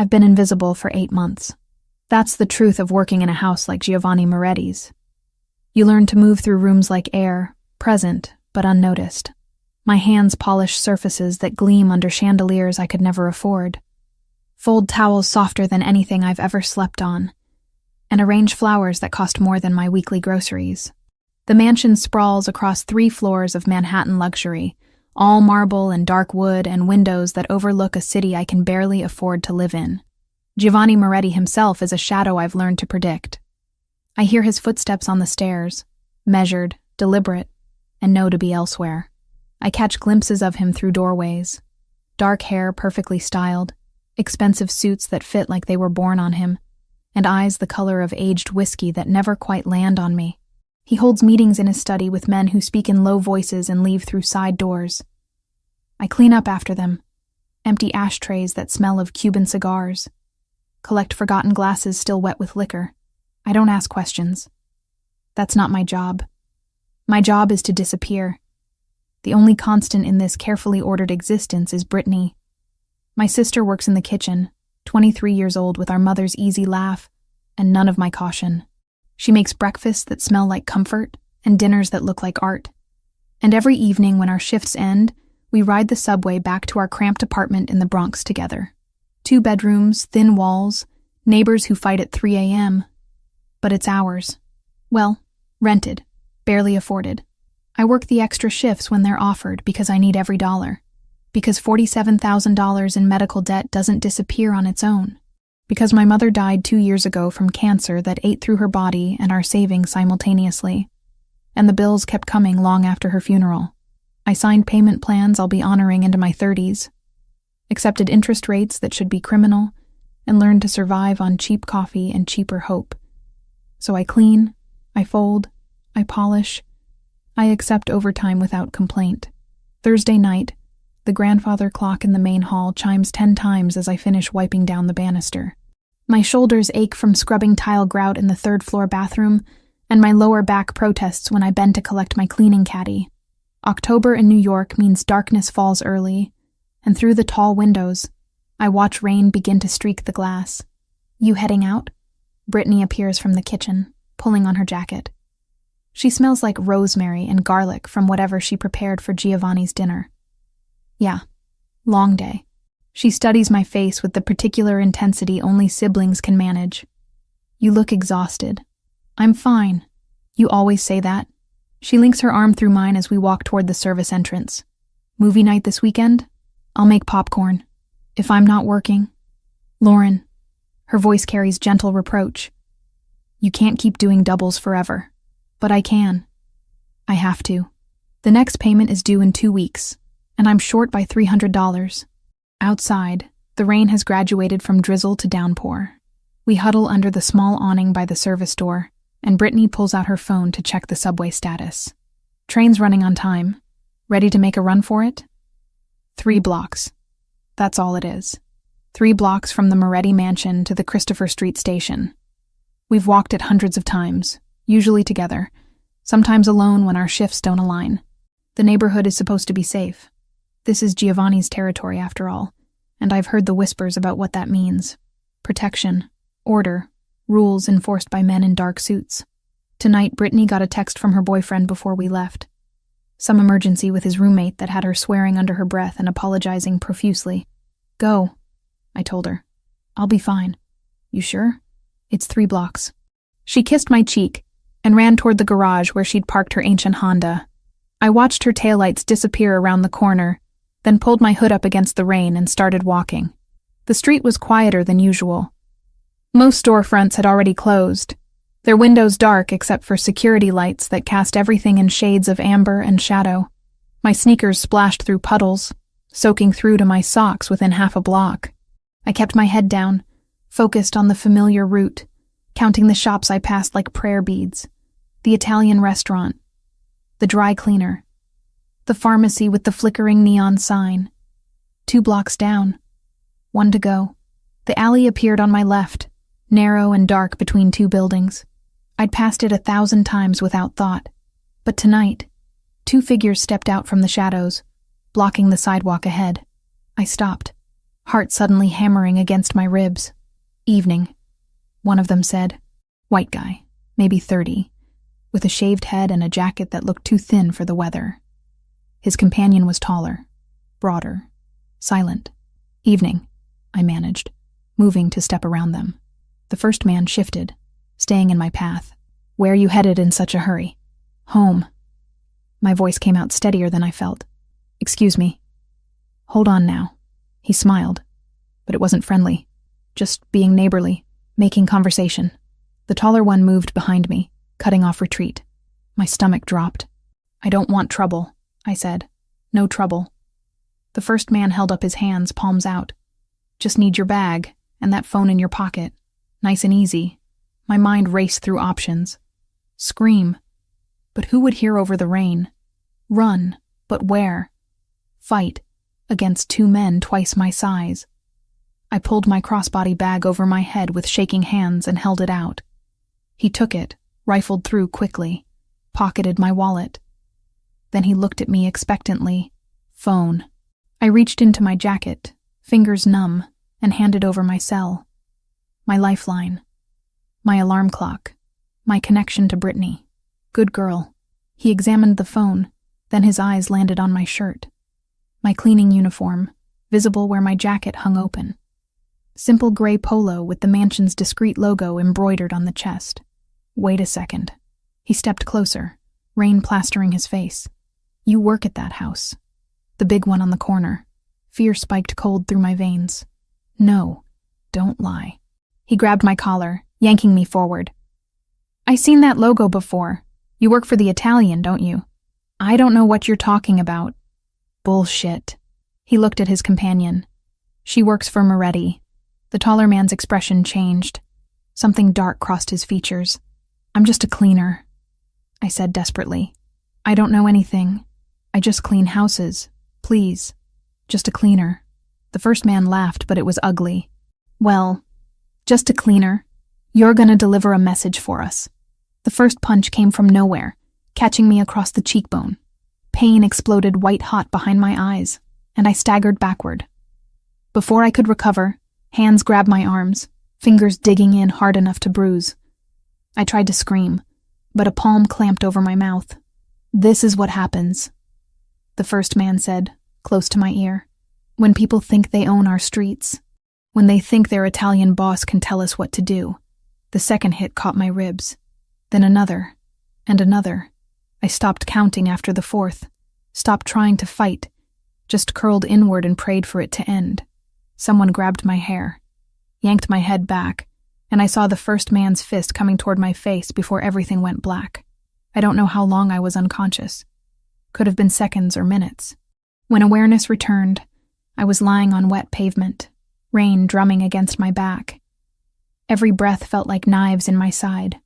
I've been invisible for 8 months. That's the truth of working in a house like Giovanni Moretti's. You learn to move through rooms like air, present but unnoticed. My hands polish surfaces that gleam under chandeliers I could never afford. Fold towels softer than anything I've ever slept on, and arrange flowers that cost more than my weekly groceries. The mansion sprawls across 3 floors of Manhattan luxury, all marble and dark wood and windows that overlook a city I can barely afford to live in. Giovanni Moretti himself is a shadow I've learned to predict. I hear his footsteps on the stairs, measured, deliberate, and know to be elsewhere. I catch glimpses of him through doorways. Dark hair perfectly styled, expensive suits that fit like they were born on him, and eyes the color of aged whiskey that never quite land on me. He holds meetings in his study with men who speak in low voices and leave through side doors. I clean up after them, empty ashtrays that smell of Cuban cigars, collect forgotten glasses still wet with liquor. I don't ask questions. That's not my job. My job is to disappear. The only constant in this carefully ordered existence is Brittany. My sister works in the kitchen, 23 years old, with our mother's easy laugh and none of my caution. She makes breakfasts that smell like comfort and dinners that look like art. And every evening when our shifts end, we ride the subway back to our cramped apartment in the Bronx together. 2 bedrooms, thin walls, neighbors who fight at 3 a.m. But it's ours. Well, rented, barely afforded. I work the extra shifts when they're offered because I need every dollar. Because $47,000 in medical debt doesn't disappear on its own. Because my mother died 2 years ago from cancer that ate through her body and our savings simultaneously. And the bills kept coming long after her funeral. I signed payment plans I'll be honoring into my 30s. Accepted interest rates that should be criminal, and learned to survive on cheap coffee and cheaper hope. So I clean, I fold, I polish, I accept overtime without complaint. Thursday night, the grandfather clock in the main hall chimes 10 times as I finish wiping down the banister. My shoulders ache from scrubbing tile grout in the 3rd-floor bathroom, and my lower back protests when I bend to collect my cleaning caddy. October in New York means darkness falls early, and through the tall windows, I watch rain begin to streak the glass. "You heading out?" Brittany appears from the kitchen, pulling on her jacket. She smells like rosemary and garlic from whatever she prepared for Giovanni's dinner. Yeah, long day. She studies my face with the particular intensity only siblings can manage. "You look exhausted." "I'm fine. You always say that." She links her arm through mine as we walk toward the service entrance. "Movie night this weekend? I'll make popcorn. If I'm not working." "Lauren." Her voice carries gentle reproach. "You can't keep doing doubles forever." "But I can. I have to. The next payment is due in 2 weeks, and I'm short by $300. Outside, the rain has graduated from drizzle to downpour. We huddle under the small awning by the service door, and Brittany pulls out her phone to check the subway status. Train's running on time. Ready to make a run for it? 3 blocks. That's all it is. 3 blocks from the Moretti mansion to the Christopher Street station. We've walked it hundreds of times, usually together, sometimes alone when our shifts don't align. The neighborhood is supposed to be safe. This is Giovanni's territory after all, and I've heard the whispers about what that means. Protection, order, rules enforced by men in dark suits. Tonight, Brittany got a text from her boyfriend before we left. Some emergency with his roommate that had her swearing under her breath and apologizing profusely. "Go," I told her. "I'll be fine." "You sure? It's 3 blocks." She kissed my cheek and ran toward the garage where she'd parked her ancient Honda. I watched her taillights disappear around the corner, then pulled my hood up against the rain and started walking. The street was quieter than usual. Most storefronts had already closed, their windows dark except for security lights that cast everything in shades of amber and shadow. My sneakers splashed through puddles, soaking through to my socks within half a block. I kept my head down, focused on the familiar route, counting the shops I passed like prayer beads. The Italian restaurant, the dry cleaner, the pharmacy with the flickering neon sign. 2 blocks down. 1 to go. The alley appeared on my left, narrow and dark between 2 buildings. I'd passed it 1,000 times without thought. But tonight, 2 figures stepped out from the shadows, blocking the sidewalk ahead. I stopped, heart suddenly hammering against my ribs. Evening, one of them said. White guy, maybe 30, with a shaved head and a jacket that looked too thin for the weather. His companion was taller, broader, silent. Evening, I managed, moving to step around them. The first man shifted, staying in my path. Where are you headed in such a hurry? Home. My voice came out steadier than I felt. Excuse me. Hold on now. He smiled, but it wasn't friendly. Just being neighborly, making conversation. The taller one moved behind me, cutting off retreat. My stomach dropped. I don't want trouble, I said. No trouble. The first man held up his hands, palms out. Just need your bag, and that phone in your pocket. Nice and easy. My mind raced through options. Scream. But who would hear over the rain? Run, but where? Fight, against two men twice my size. I pulled my crossbody bag over my head with shaking hands and held it out. He took it, rifled through quickly, pocketed my wallet. Then he looked at me expectantly. Phone. I reached into my jacket, fingers numb, and handed over my cell. My lifeline. My alarm clock. My connection to Brittany. Good girl. He examined the phone, then his eyes landed on my shirt. My cleaning uniform, visible where my jacket hung open. Simple gray polo with the mansion's discreet logo embroidered on the chest. Wait a second. He stepped closer, rain plastering his face. You work at that house. The big one on the corner. Fear spiked cold through my veins. No, don't lie. He grabbed my collar, yanking me forward. I seen that logo before. You work for the Italian, don't you? I don't know what you're talking about. Bullshit. He looked at his companion. She works for Moretti. The taller man's expression changed. Something dark crossed his features. I'm just a cleaner, I said desperately. I don't know anything. I just clean houses. Please. Just a cleaner. The first man laughed, but it was ugly. Well, just a cleaner. You're gonna deliver a message for us. The first punch came from nowhere, catching me across the cheekbone. Pain exploded white-hot behind my eyes, and I staggered backward. Before I could recover, hands grabbed my arms, fingers digging in hard enough to bruise. I tried to scream, but a palm clamped over my mouth. This is what happens, the first man said, close to my ear. When people think they own our streets. When they think their Italian boss can tell us what to do. The second hit caught my ribs. Then another, and another. I stopped counting after the fourth, stopped trying to fight, just curled inward and prayed for it to end. Someone grabbed my hair, yanked my head back, and I saw the first man's fist coming toward my face before everything went black. I don't know how long I was unconscious. Could have been seconds or minutes. When awareness returned, I was lying on wet pavement, rain drumming against my back. Every breath felt like knives in my side.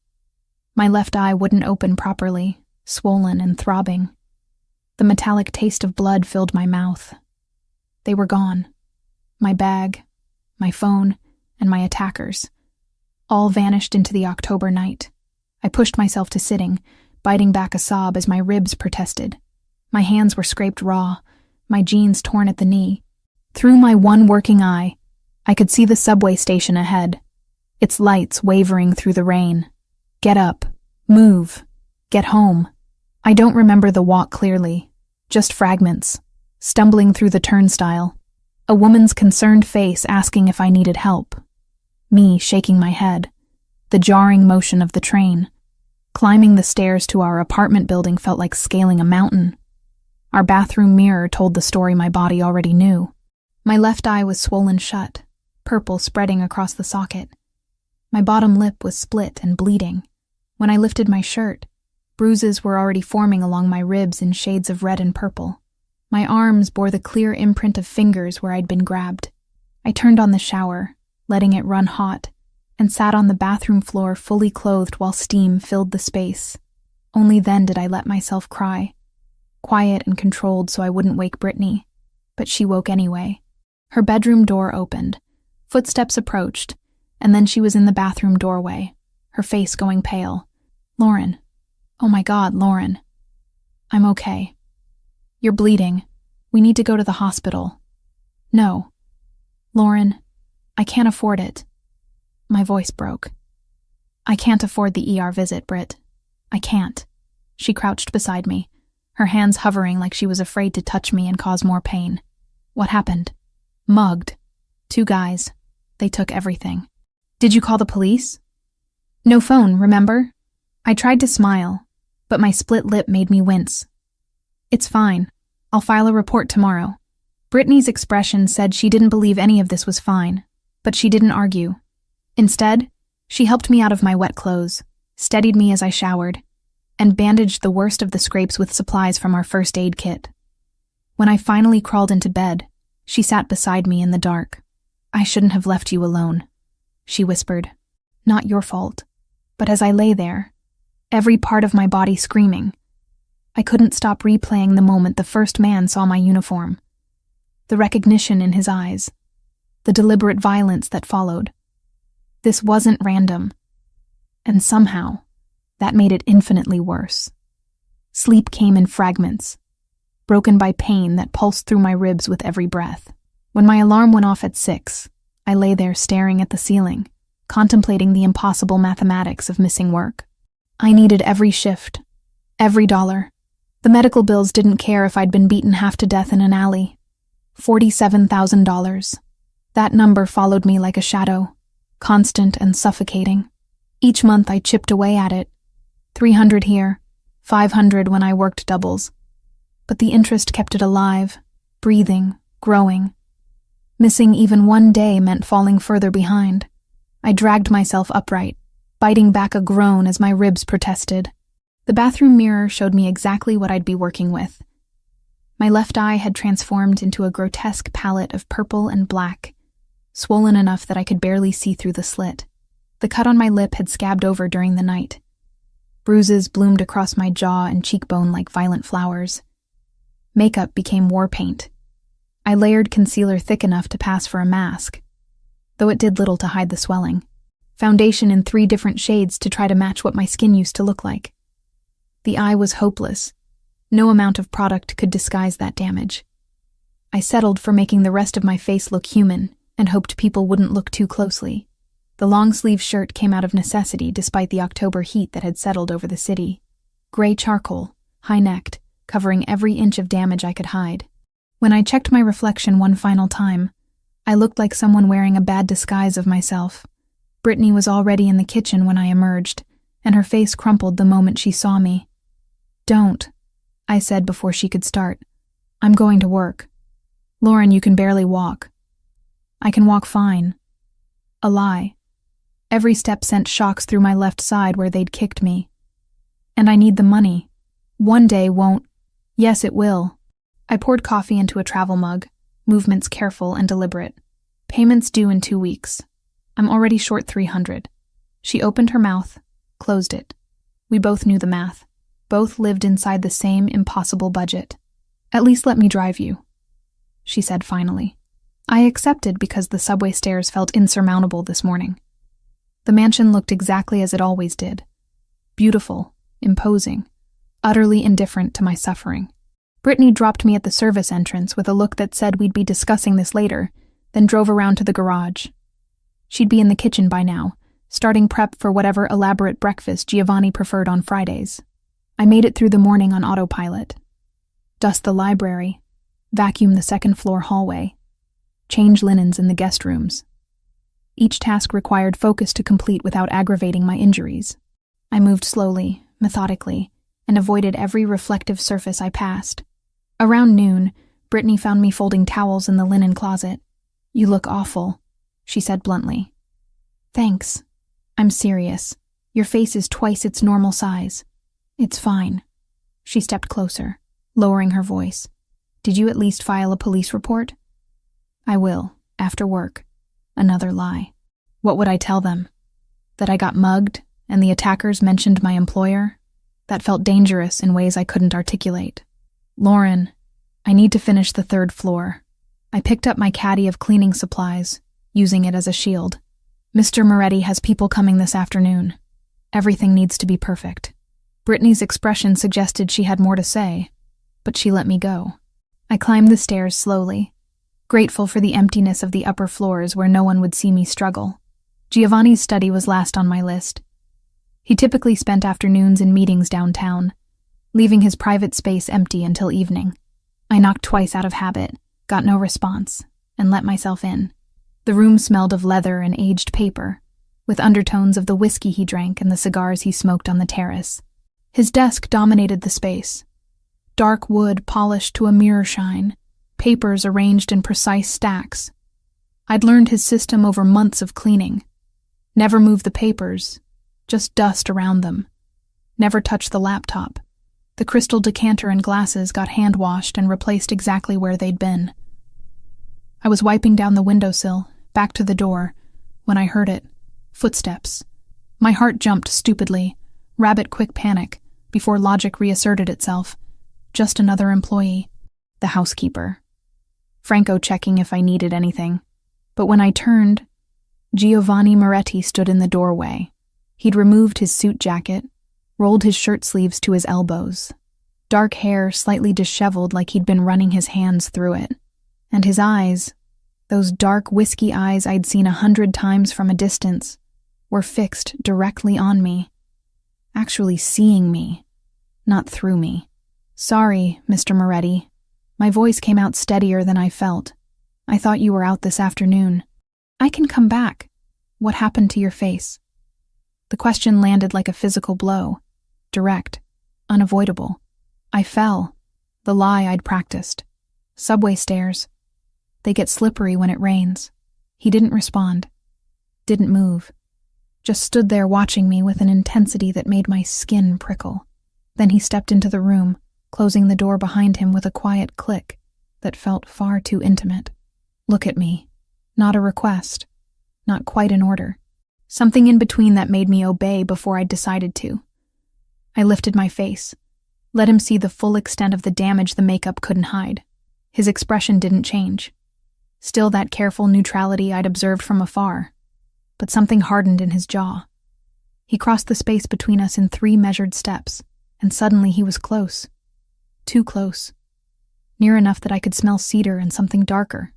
My left eye wouldn't open properly, swollen and throbbing. The metallic taste of blood filled my mouth. They were gone. My bag, my phone, and my attackers. All vanished into the October night. I pushed myself to sitting, biting back a sob as my ribs protested. My hands were scraped raw, my jeans torn at the knee. Through my one working eye, I could see the subway station ahead, its lights wavering through the rain. Get up, move, get home. I don't remember the walk clearly, just fragments, stumbling through the turnstile. A woman's concerned face asking if I needed help. Me shaking my head. The jarring motion of the train. Climbing the stairs to our apartment building felt like scaling a mountain. Our bathroom mirror told the story my body already knew. My left eye was swollen shut, purple spreading across the socket. My bottom lip was split and bleeding. When I lifted my shirt, bruises were already forming along my ribs in shades of red and purple. My arms bore the clear imprint of fingers where I'd been grabbed. I turned on the shower, letting it run hot, and sat on the bathroom floor fully clothed while steam filled the space. Only then did I let myself cry, quiet and controlled so I wouldn't wake Brittany. But she woke anyway. Her bedroom door opened. Footsteps approached, and then she was in the bathroom doorway, her face going pale. Lauren. Oh my God, Lauren. I'm okay. You're bleeding. We need to go to the hospital. No. Lauren, I can't afford it. My voice broke. I can't afford the ER visit, Britt. I can't. She crouched beside me, her hands hovering like she was afraid to touch me and cause more pain. What happened? Mugged. 2 guys. They took everything. Did you call the police? No phone, remember? I tried to smile, but my split lip made me wince. It's fine. I'll file a report tomorrow. Brittany's expression said she didn't believe any of this was fine, but she didn't argue. Instead, she helped me out of my wet clothes, steadied me as I showered, and bandaged the worst of the scrapes with supplies from our first aid kit. When I finally crawled into bed, she sat beside me in the dark. I shouldn't have left you alone, she whispered. Not your fault. But as I lay there, every part of my body screaming, I couldn't stop replaying the moment the first man saw my uniform. The recognition in his eyes, the deliberate violence that followed. This wasn't random, and somehow, that made it infinitely worse. Sleep came in fragments, broken by pain that pulsed through my ribs with every breath. When my alarm went off at 6, I lay there staring at the ceiling, contemplating the impossible mathematics of missing work. I needed every shift, every dollar. The medical bills didn't care if I'd been beaten half to death in an alley. $47,000. That number followed me like a shadow, constant and suffocating. Each month I chipped away at it. 300 here, 500 when I worked doubles. But the interest kept it alive, breathing, growing. Missing even one day meant falling further behind. I dragged myself upright, biting back a groan as my ribs protested. The bathroom mirror showed me exactly what I'd be working with. My left eye had transformed into a grotesque palette of purple and black, swollen enough that I could barely see through the slit. The cut on my lip had scabbed over during the night. Bruises bloomed across my jaw and cheekbone like violent flowers. Makeup became war paint. I layered concealer thick enough to pass for a mask, though it did little to hide the swelling. Foundation in 3 different shades to try to match what my skin used to look like. The eye was hopeless. No amount of product could disguise that damage. I settled for making the rest of my face look human and hoped people wouldn't look too closely. The long-sleeve shirt came out of necessity despite the October heat that had settled over the city. Gray charcoal, high-necked, covering every inch of damage I could hide. When I checked my reflection one final time, I looked like someone wearing a bad disguise of myself. Brittany was already in the kitchen when I emerged, and her face crumpled the moment she saw me. Don't, I said before she could start. I'm going to work. Lauren, you can barely walk. I can walk fine. A lie. Every step sent shocks through my left side where they'd kicked me. And I need the money. One day won't. Yes, it will. I poured coffee into a travel mug, movements careful and deliberate. Payments due in 2 weeks. I'm already short 300. She opened her mouth, closed it. We both knew the math. Both lived inside the same impossible budget. At least let me drive you, she said finally. I accepted because the subway stairs felt insurmountable this morning. The mansion looked exactly as it always did. Beautiful, imposing, utterly indifferent to my suffering. Brittany dropped me at the service entrance with a look that said we'd be discussing this later, then drove around to the garage. She'd be in the kitchen by now, starting prep for whatever elaborate breakfast Giovanni preferred on Fridays. I made it through the morning on autopilot. Dust the library, vacuum the second-floor hallway, change linens in the guest rooms. Each task required focus to complete without aggravating my injuries. I moved slowly, methodically, and avoided every reflective surface I passed. Around noon, Brittany found me folding towels in the linen closet. You look awful, she said bluntly. Thanks. I'm serious. Your face is twice its normal size. It's fine. She stepped closer, lowering her voice. Did you at least file a police report? I will, after work. Another lie. What would I tell them? That I got mugged, and the attackers mentioned my employer? That felt dangerous in ways I couldn't articulate. Lauren, I need to finish the 3rd floor. I picked up my caddy of cleaning supplies, using it as a shield. Mr. Moretti has people coming this afternoon. Everything needs to be perfect. Brittany's expression suggested she had more to say, but she let me go. I climbed the stairs slowly, grateful for the emptiness of the upper floors where no one would see me struggle. Giovanni's study was last on my list. He typically spent afternoons in meetings downtown, leaving his private space empty until evening. I knocked twice out of habit, got no response, and let myself in. The room smelled of leather and aged paper, with undertones of the whiskey he drank and the cigars he smoked on the terrace. His desk dominated the space. Dark wood polished to a mirror shine, papers arranged in precise stacks. I'd learned his system over months of cleaning. Never move the papers, just dust around them. Never touch the laptop. The crystal decanter and glasses got hand-washed and replaced exactly where they'd been. I was wiping down the windowsill, back to the door, when I heard it. Footsteps. My heart jumped stupidly, rabbit-quick panic, before logic reasserted itself. Just another employee. The housekeeper. Franco checking if I needed anything. But when I turned, Giovanni Moretti stood in the doorway. He'd removed his suit jacket, rolled his shirt sleeves to his elbows. Dark hair slightly disheveled like he'd been running his hands through it. And his eyes, those dark whiskey eyes I'd seen 100 times from a distance, were fixed directly on me. Actually seeing me, not through me. "Sorry, Mr. Moretti." My voice came out steadier than I felt. "I thought you were out this afternoon." "I can come back." "What happened to your face?" The question landed like a physical blow. Direct. Unavoidable. I fell. The lie I'd practiced. Subway stairs. They get slippery when it rains. He didn't respond. Didn't move. Just stood there watching me with an intensity that made my skin prickle. Then he stepped into the room, closing the door behind him with a quiet click that felt far too intimate. Look at me. Not a request. Not quite an order. Something in between that made me obey before I'd decided to. I lifted my face, let him see the full extent of the damage the makeup couldn't hide. His expression didn't change. Still that careful neutrality I'd observed from afar. But something hardened in his jaw. He crossed the space between us in 3 measured steps, and suddenly he was close. Too close. Near enough that I could smell cedar and something darker.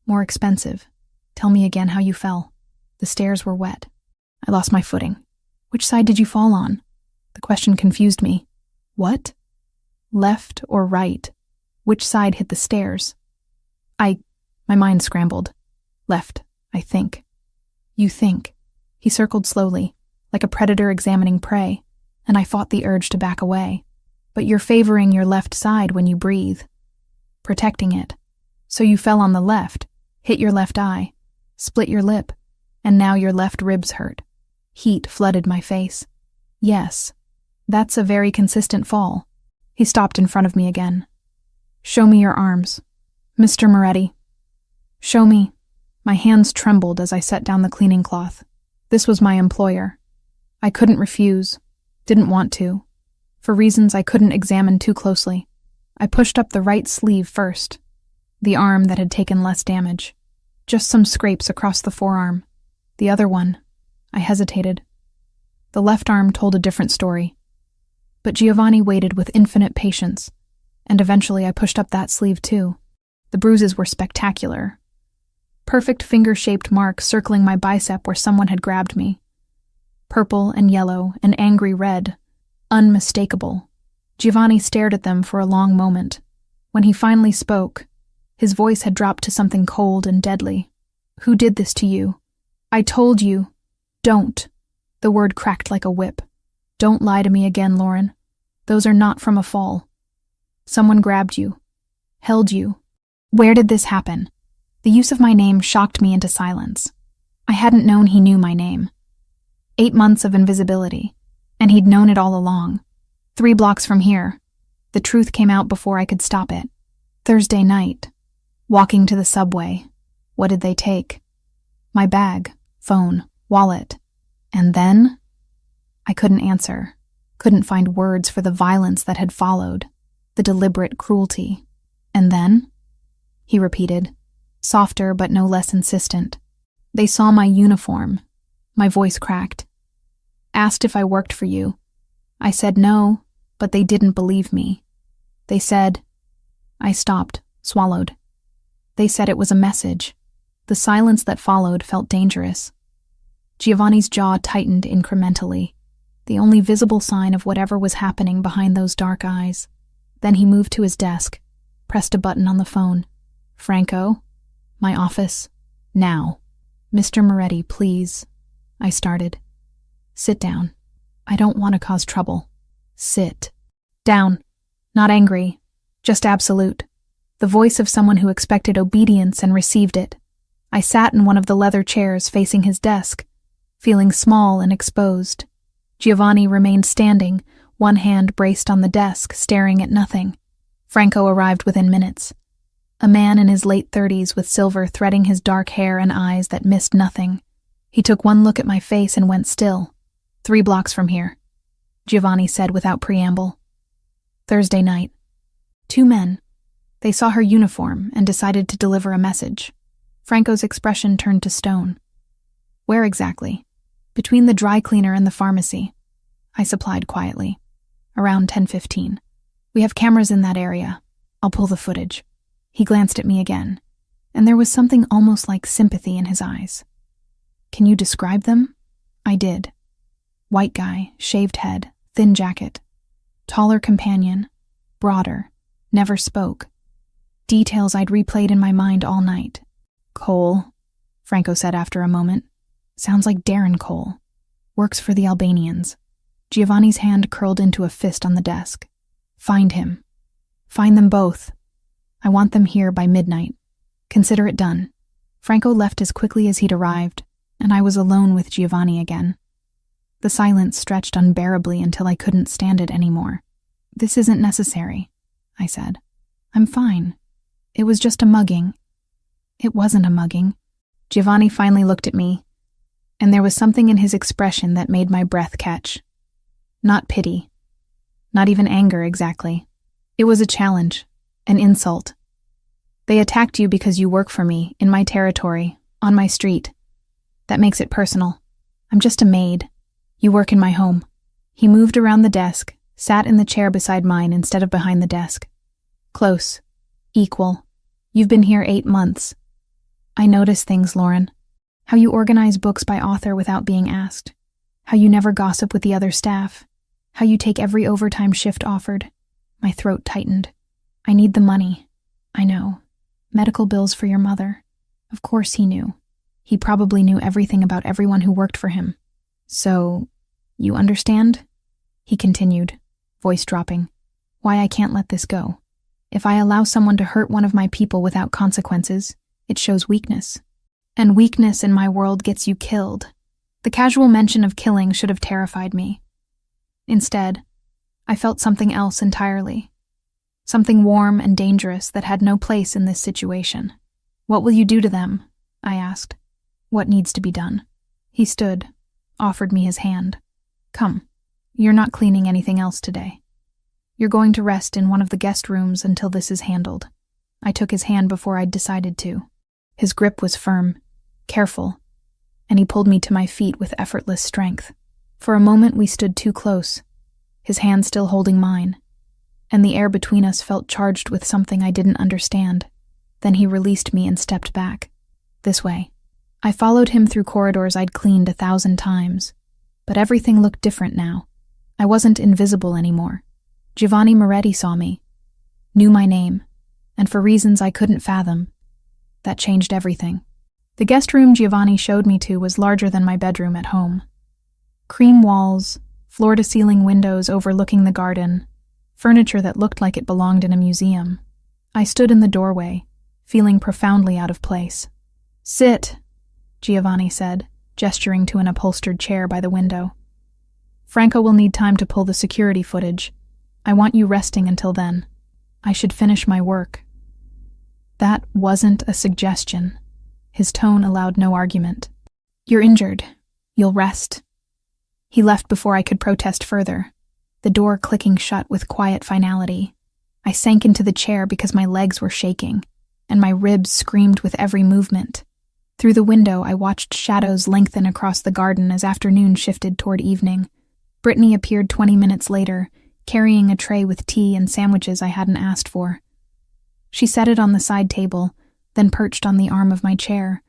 More expensive. "Tell me again how you fell." The stairs were wet. I lost my footing. "Which side did you fall on?" The question confused me. "What?" "Left or right? Which side hit the stairs?" My mind scrambled. "Left, I think." "You think." He circled slowly, like a predator examining prey, and I fought the urge to back away. "But you're favoring your left side when you breathe. Protecting it. So you fell on the left, hit your left eye, split your lip, and now your left ribs hurt." Heat flooded my face. "Yes, that's a very consistent fall." He stopped in front of me again. "Show me your arms. Mr. Moretti." "Show me." My hands trembled as I set down the cleaning cloth. This was my employer. I couldn't refuse, didn't want to, for reasons I couldn't examine too closely. I pushed up the right sleeve first, the arm that had taken less damage. Just some scrapes across the forearm. The other one, I hesitated. The left arm told a different story. But Giovanni waited with infinite patience, and eventually I pushed up that sleeve too. The bruises were spectacular. Perfect finger-shaped marks circling my bicep where someone had grabbed me. Purple and yellow and angry red. Unmistakable. Giovanni stared at them for a long moment. When he finally spoke, his voice had dropped to something cold and deadly. "Who did this to you?" "I told you." "Don't." The word cracked like a whip. "Don't lie to me again, Lauren. Those are not from a fall. Someone grabbed you. Held you. Where did this happen?" The use of my name shocked me into silence. I hadn't known he knew my name. 8 months of invisibility, and he'd known it all along. 3 blocks from here. The truth came out before I could stop it. Thursday night. Walking to the subway. What did they take? My bag, phone, wallet. And then? I couldn't answer. Couldn't find words for the violence that had followed. The deliberate cruelty. "And then?" He repeated. Softer but no less insistent. "They saw my uniform." My voice cracked. "Asked if I worked for you. I said no, but they didn't believe me. They said..." I stopped, swallowed. They said it was a message. The silence that followed felt dangerous. Giovanni's jaw tightened incrementally, the only visible sign of whatever was happening behind those dark eyes. Then he moved to his desk, pressed a button on the phone. "Franco? My office? Now." "Mr. Moretti, please," I started. "Sit down. I don't want to cause trouble." "Sit down." Not angry, just absolute. The voice of someone who expected obedience and received it. I sat in one of the leather chairs facing his desk, feeling small and exposed. Giovanni remained standing, one hand braced on the desk, staring at nothing. Franco arrived within minutes. A man in his late 30s with silver threading his dark hair and eyes that missed nothing. He took one look at my face and went still. "3 blocks from here," Giovanni said without preamble. "Thursday night. 2 men. They saw her uniform and decided to deliver a message." Franco's expression turned to stone. "Where exactly?" "Between the dry cleaner and the pharmacy," I supplied quietly. "Around 10:15. We have cameras in that area. I'll pull the footage." He glanced at me again, and there was something almost like sympathy in his eyes. "Can you describe them?" I did. White guy, shaved head, thin jacket. Taller companion, broader, never spoke. Details I'd replayed in my mind all night. "Cole," Franco said after a moment. "Sounds like Darren Cole. Works for the Albanians." Giovanni's hand curled into a fist on the desk. "Find him. Find them both. I want them here by midnight. Consider it done." Franco left as quickly as he'd arrived, and I was alone with Giovanni again. The silence stretched unbearably until I couldn't stand it anymore. "This isn't necessary," I said. "I'm fine. It was just a mugging." "It wasn't a mugging." Giovanni finally looked at me, and there was something in his expression that made my breath catch. Not pity. Not even anger exactly. It was a challenge, an insult. "They attacked you because you work for me, in my territory, on my street. That makes it personal. I'm just a maid. You work in my home." He moved around the desk, sat in the chair beside mine instead of behind the desk. "Close. Equal. You've been here 8 months. I notice things, Lauren. How you organize books by author without being asked. How you never gossip with the other staff. How you take every overtime shift offered." My throat tightened. "I need the money. I know. Medical bills for your mother." Of course he knew. He probably knew everything about everyone who worked for him. "So, you understand?" He continued, voice dropping. "Why I can't let this go. If I allow someone to hurt one of my people without consequences, it shows weakness. And weakness in my world gets you killed." The casual mention of killing should have terrified me. Instead, I felt something else entirely. Something warm and dangerous that had no place in this situation. "What will you do to them?" I asked. "What needs to be done?" He stood, offered me his hand. "Come. You're not cleaning anything else today. You're going to rest in one of the guest rooms until this is handled." I took his hand before I'd decided to. His grip was firm, careful, and he pulled me to my feet with effortless strength. For a moment we stood too close, his hand still holding mine, and the air between us felt charged with something I didn't understand. Then he released me and stepped back. "This way." I followed him through corridors I'd cleaned 1,000 times, but everything looked different now. I wasn't invisible anymore. Giovanni Moretti saw me, knew my name, and for reasons I couldn't fathom. That changed everything. The guest room Giovanni showed me to was larger than my bedroom at home. Cream walls, floor-to-ceiling windows overlooking the garden, furniture that looked like it belonged in a museum. I stood in the doorway, feeling profoundly out of place. "Sit," Giovanni said, gesturing to an upholstered chair by the window. "Franco will need time to pull the security footage. I want you resting until then. I should finish my work." That wasn't a suggestion. His tone allowed no argument. "You're injured. You'll rest." He left before I could protest further, the door clicking shut with quiet finality. I sank into the chair because my legs were shaking, and my ribs screamed with every movement. Through the window, I watched shadows lengthen across the garden as afternoon shifted toward evening. Brittany appeared 20 minutes later, carrying a tray with tea and sandwiches I hadn't asked for. She set it on the side table, then perched on the arm of my chair.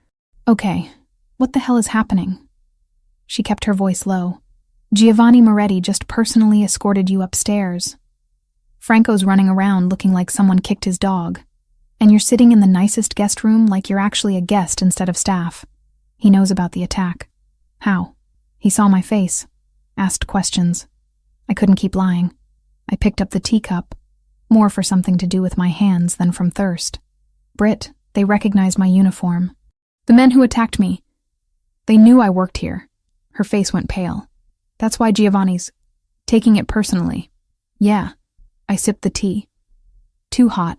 "Okay, what the hell is happening?" She kept her voice low. "Giovanni Moretti just personally escorted you upstairs. Franco's running around looking like someone kicked his dog. And you're sitting in the nicest guest room like you're actually a guest instead of staff. He knows about the attack." "How?" "He saw my face. Asked questions. I couldn't keep lying. I picked up the teacup, more for something to do with my hands than from thirst. Britt, they recognized my uniform. The men who attacked me. They knew I worked here." Her face went pale. "That's why Giovanni's taking it personally." "Yeah." I sipped the tea. Too hot,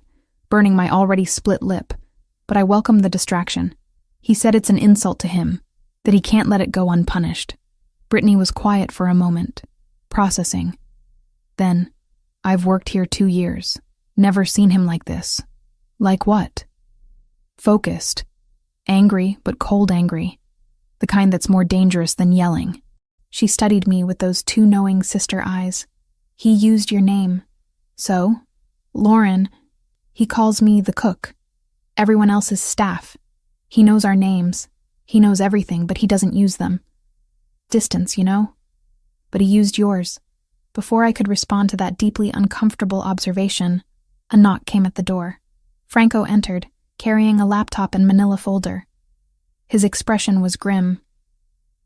burning my already split lip, but I welcomed the distraction. He said it's an insult to him, that he can't let it go unpunished. Brittany was quiet for a moment, processing. Then, "I've worked here 2 years. Never seen him like this." "Like what?" "Focused. Angry, but cold angry. The kind that's more dangerous than yelling." She studied me with those two knowing sister eyes. "He used your name. So, Lauren, he calls me the cook. Everyone else is staff. He knows our names. He knows everything, but he doesn't use them. Distance, you know? But he used yours." Before I could respond to that deeply uncomfortable observation, a knock came at the door. Franco entered, carrying a laptop and manila folder. His expression was grim.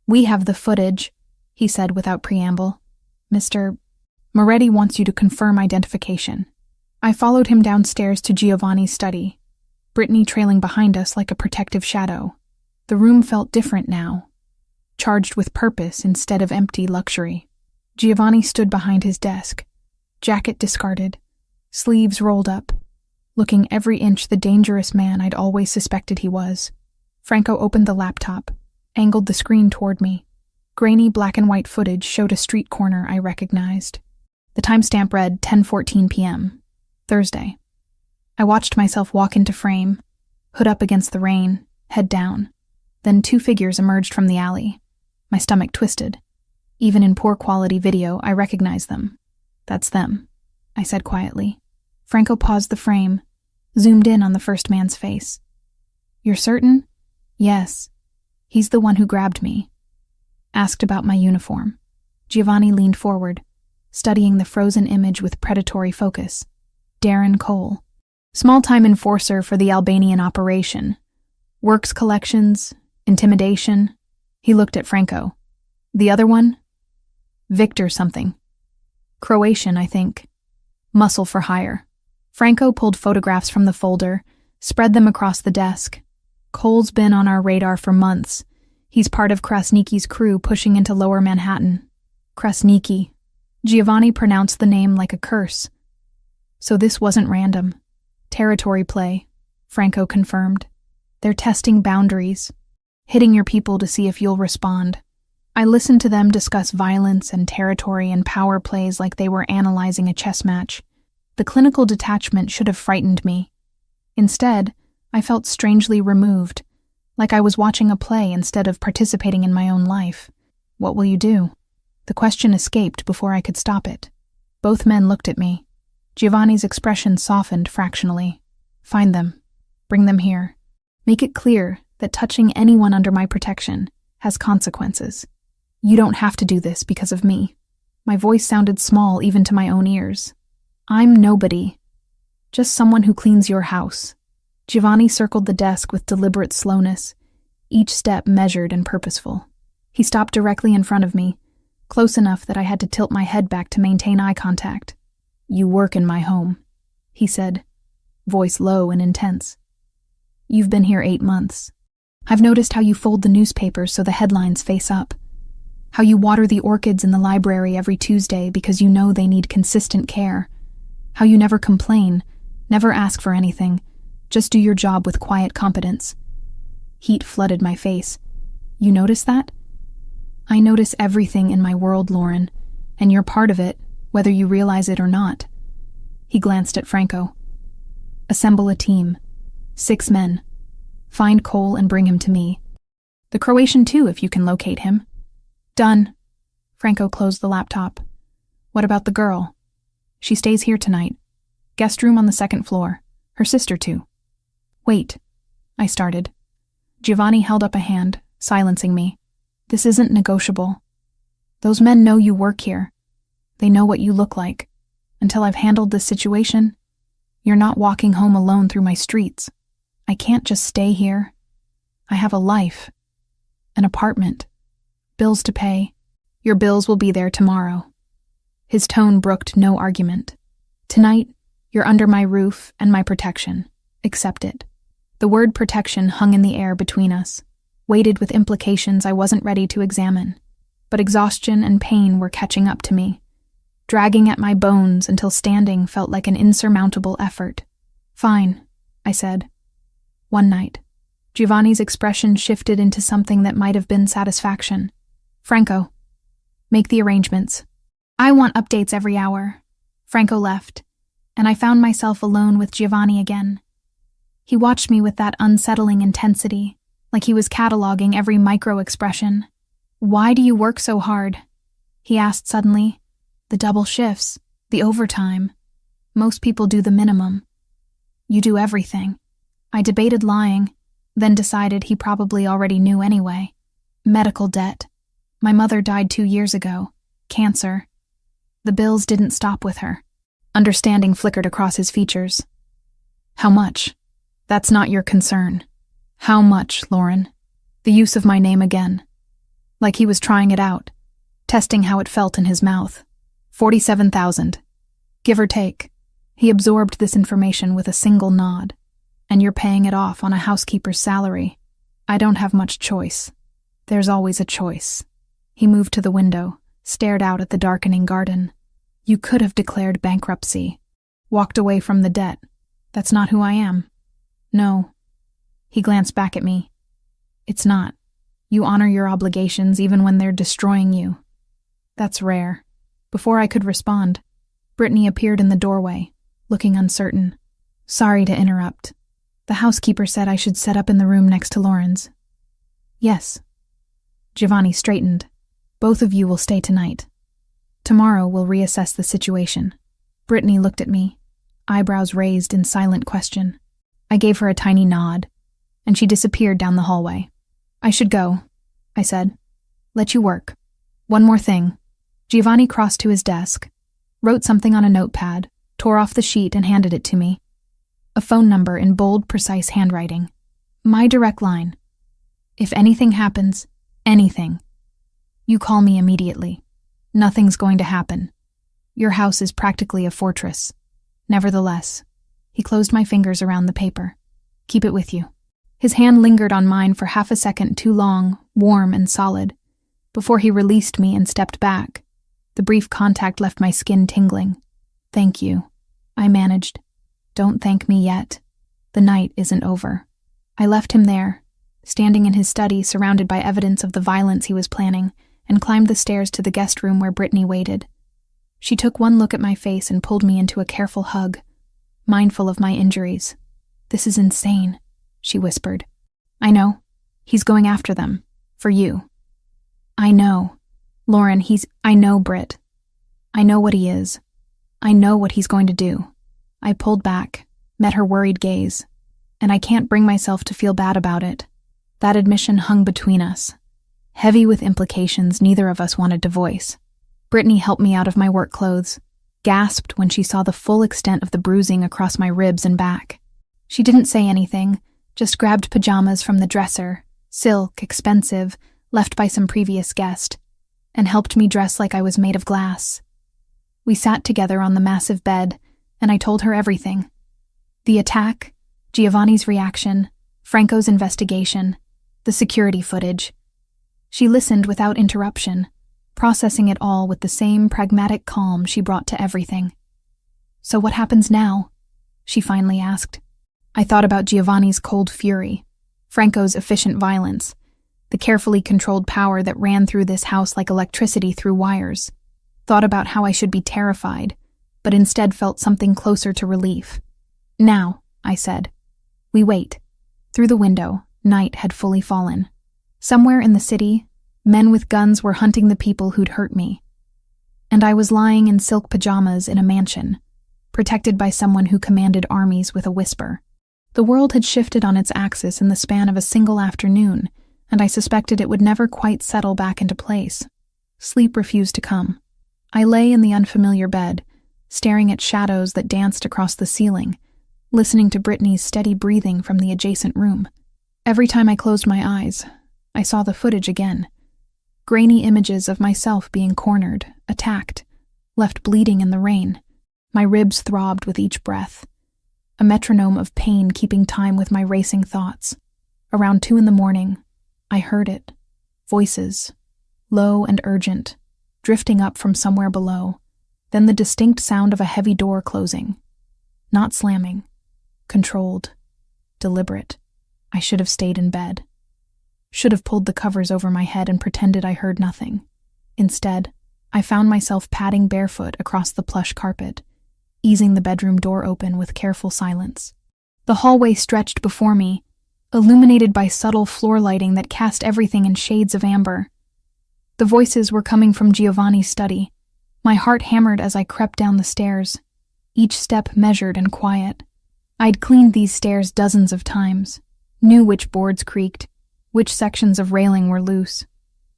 "We have the footage," he said without preamble. "Mr. Moretti wants you to confirm identification." I followed him downstairs to Giovanni's study, Brittany trailing behind us like a protective shadow. The room felt different now, charged with purpose instead of empty luxury. Giovanni stood behind his desk, jacket discarded, sleeves rolled up, looking every inch the dangerous man I'd always suspected he was. Franco opened the laptop, angled the screen toward me. Grainy black and white footage showed a street corner I recognized. The timestamp read 10:14 p.m., Thursday. I watched myself walk into frame, hood up against the rain, head down. Then 2 figures emerged from the alley. My stomach twisted. Even in poor quality video, I recognized them. "That's them," I said quietly. Franco paused the frame, zoomed in on the first man's face. "You're certain?" "Yes. He's the one who grabbed me." Asked about my uniform. Giovanni leaned forward, studying the frozen image with predatory focus. Darren Cole. Small-time enforcer for the Albanian operation. Works collections, intimidation. He looked at Franco. "The other one?" "Victor something. Croatian, I think. Muscle for hire." Franco pulled photographs from the folder, spread them across the desk. "Cole's been on our radar for months. He's part of Krasniki's crew pushing into Lower Manhattan." Krasniki. Giovanni pronounced the name like a curse. "So this wasn't random. Territory play," Franco confirmed. "They're testing boundaries, hitting your people to see if you'll respond." I listened to them discuss violence and territory and power plays like they were analyzing a chess match. The clinical detachment should have frightened me. Instead, I felt strangely removed, like I was watching a play instead of participating in my own life. "What will you do?" The question escaped before I could stop it. Both men looked at me. Giovanni's expression softened fractionally. "Find them. Bring them here. Make it clear that touching anyone under my protection has consequences. You don't have to do this because of me." My voice sounded small even to my own ears. "I'm nobody. Just someone who cleans your house." Giovanni circled the desk with deliberate slowness, each step measured and purposeful. He stopped directly in front of me, close enough that I had to tilt my head back to maintain eye contact. "You work in my home," he said, voice low and intense. "You've been here 8 months. I've noticed how you fold the newspapers so the headlines face up. How you water the orchids in the library every Tuesday because you know they need consistent care. How you never complain, never ask for anything, just do your job with quiet competence." Heat flooded my face. "You notice that?" "I notice everything in my world, Lauren, and you're part of it, whether you realize it or not." He glanced at Franco. "Assemble a team. 6 men. Find Cole and bring him to me. The Croatian too, if you can locate him." "Done." Franco closed the laptop. "What about the girl?" "She stays here tonight. Guest room on the 2nd floor. Her sister too." "Wait." I started. Giovanni held up a hand, silencing me. This isn't negotiable. Those men know you work here. They know what you look like. Until I've handled this situation, you're not walking home alone through my streets. I can't just stay here. I have a life, an apartment, bills to pay. Your bills will be there tomorrow. His tone brooked no argument. Tonight, you're under my roof and my protection. Accept it. The word protection hung in the air between us, weighted with implications I wasn't ready to examine. But exhaustion and pain were catching up to me, dragging at my bones until standing felt like an insurmountable effort. Fine, I said. One night, Giovanni's expression shifted into something that might have been satisfaction. Franco, make the arrangements. I want updates every hour. Franco left, and I found myself alone with Giovanni again. He watched me with that unsettling intensity, like he was cataloging every micro-expression. Why do you work so hard? He asked suddenly. The double shifts, the overtime. Most people do the minimum. You do everything. I debated lying, then decided he probably already knew anyway. Medical debt. My mother died 2 years ago. Cancer. The bills didn't stop with her. Understanding flickered across his features. How much? That's not your concern. How much, Lauren? The use of my name again. Like he was trying it out, testing how it felt in his mouth. 47,000. Give or take. He absorbed this information with a single nod. And you're paying it off on a housekeeper's salary. I don't have much choice. There's always a choice. He moved to the window, stared out at the darkening garden. You could have declared bankruptcy, walked away from the debt. That's not who I am. No. He glanced back at me. It's not. You honor your obligations even when they're destroying you. That's rare. Before I could respond, Brittany appeared in the doorway, looking uncertain. Sorry to interrupt. The housekeeper said I should set up in the room next to Lauren's. Yes. Giovanni straightened. Both of you will stay tonight. Tomorrow we'll reassess the situation. Brittany looked at me, eyebrows raised in silent question. I gave her a tiny nod, and she disappeared down the hallway. I should go, I said. Let you work. One more thing. Giovanni crossed to his desk, wrote something on a notepad, tore off the sheet and handed it to me. A phone number in bold, precise handwriting. My direct line. If anything happens, anything, you call me immediately. Nothing's going to happen. Your house is practically a fortress. Nevertheless, he closed my fingers around the paper. Keep it with you. His hand lingered on mine for half a second too long, warm and solid, before he released me and stepped back. The brief contact left my skin tingling. Thank you, I managed. Don't thank me yet. The night isn't over. I left him there, standing in his study surrounded by evidence of the violence he was planning, and climbed the stairs to the guest room where Brittany waited. She took one look at my face and pulled me into a careful hug, mindful of my injuries. This is insane, she whispered. I know. He's going after them. For you. I know. Lauren, I know Britt. I know what he is. I know what he's going to do. I pulled back, met her worried gaze, and I can't bring myself to feel bad about it. That admission hung between us, heavy with implications neither of us wanted to voice. Brittany helped me out of my work clothes, gasped when she saw the full extent of the bruising across my ribs and back. She didn't say anything, just grabbed pajamas from the dresser, silk, expensive, left by some previous guest, and helped me dress like I was made of glass. We sat together on the massive bed, and I told her everything. The attack, Giovanni's reaction, Franco's investigation, the security footage. She listened without interruption, processing it all with the same pragmatic calm she brought to everything. So what happens now? She finally asked. I thought about Giovanni's cold fury, Franco's efficient violence, the carefully controlled power that ran through this house like electricity through wires. Thought about how I should be terrified, but instead felt something closer to relief. Now, I said. We wait. Through the window, night had fully fallen. Somewhere in the city, men with guns were hunting the people who'd hurt me. And I was lying in silk pajamas in a mansion, protected by someone who commanded armies with a whisper. The world had shifted on its axis in the span of a single afternoon, and I suspected it would never quite settle back into place. Sleep refused to come. I lay in the unfamiliar bed, staring at shadows that danced across the ceiling, listening to Brittany's steady breathing from the adjacent room. Every time I closed my eyes, I saw the footage again. Grainy images of myself being cornered, attacked, left bleeding in the rain. My ribs throbbed with each breath, a metronome of pain keeping time with my racing thoughts. Around 2 a.m, I heard it. Voices, low and urgent, drifting up from somewhere below. Then the distinct sound of a heavy door closing. Not slamming. Controlled. Deliberate. I should have stayed in bed. Should have pulled the covers over my head and pretended I heard nothing. Instead, I found myself padding barefoot across the plush carpet, easing the bedroom door open with careful silence. The hallway stretched before me, illuminated by subtle floor lighting that cast everything in shades of amber. The voices were coming from Giovanni's study. My heart hammered as I crept down the stairs, each step measured and quiet. I'd cleaned these stairs dozens of times, knew which boards creaked, which sections of railing were loose.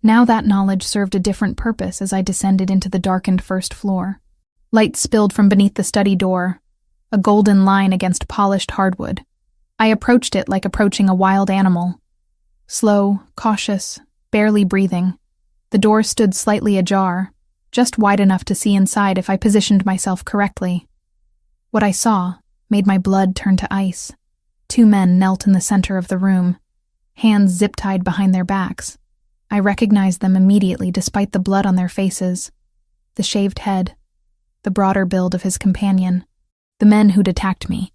Now that knowledge served a different purpose as I descended into the darkened first floor. Light spilled from beneath the study door, a golden line against polished hardwood. I approached it like approaching a wild animal. Slow, cautious, barely breathing. The door stood slightly ajar, just wide enough to see inside if I positioned myself correctly. What I saw made my blood turn to ice. 2 men knelt in the center of the room, hands zip-tied behind their backs. I recognized them immediately despite the blood on their faces. The shaved head, the broader build of his companion, the men who'd attacked me.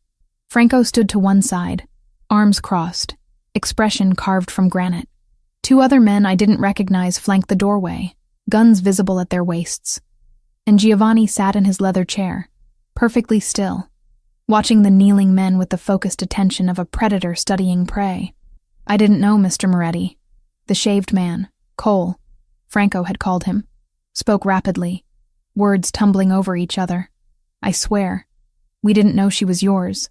Franco stood to one side, arms crossed, expression carved from granite. 2 other men I didn't recognize flanked the doorway, guns visible at their waists. And Giovanni sat in his leather chair, perfectly still, watching the kneeling men with the focused attention of a predator studying prey. I didn't know Mr. Moretti. The shaved man, Cole, Franco had called him, spoke rapidly, words tumbling over each other. I swear, we didn't know she was yours.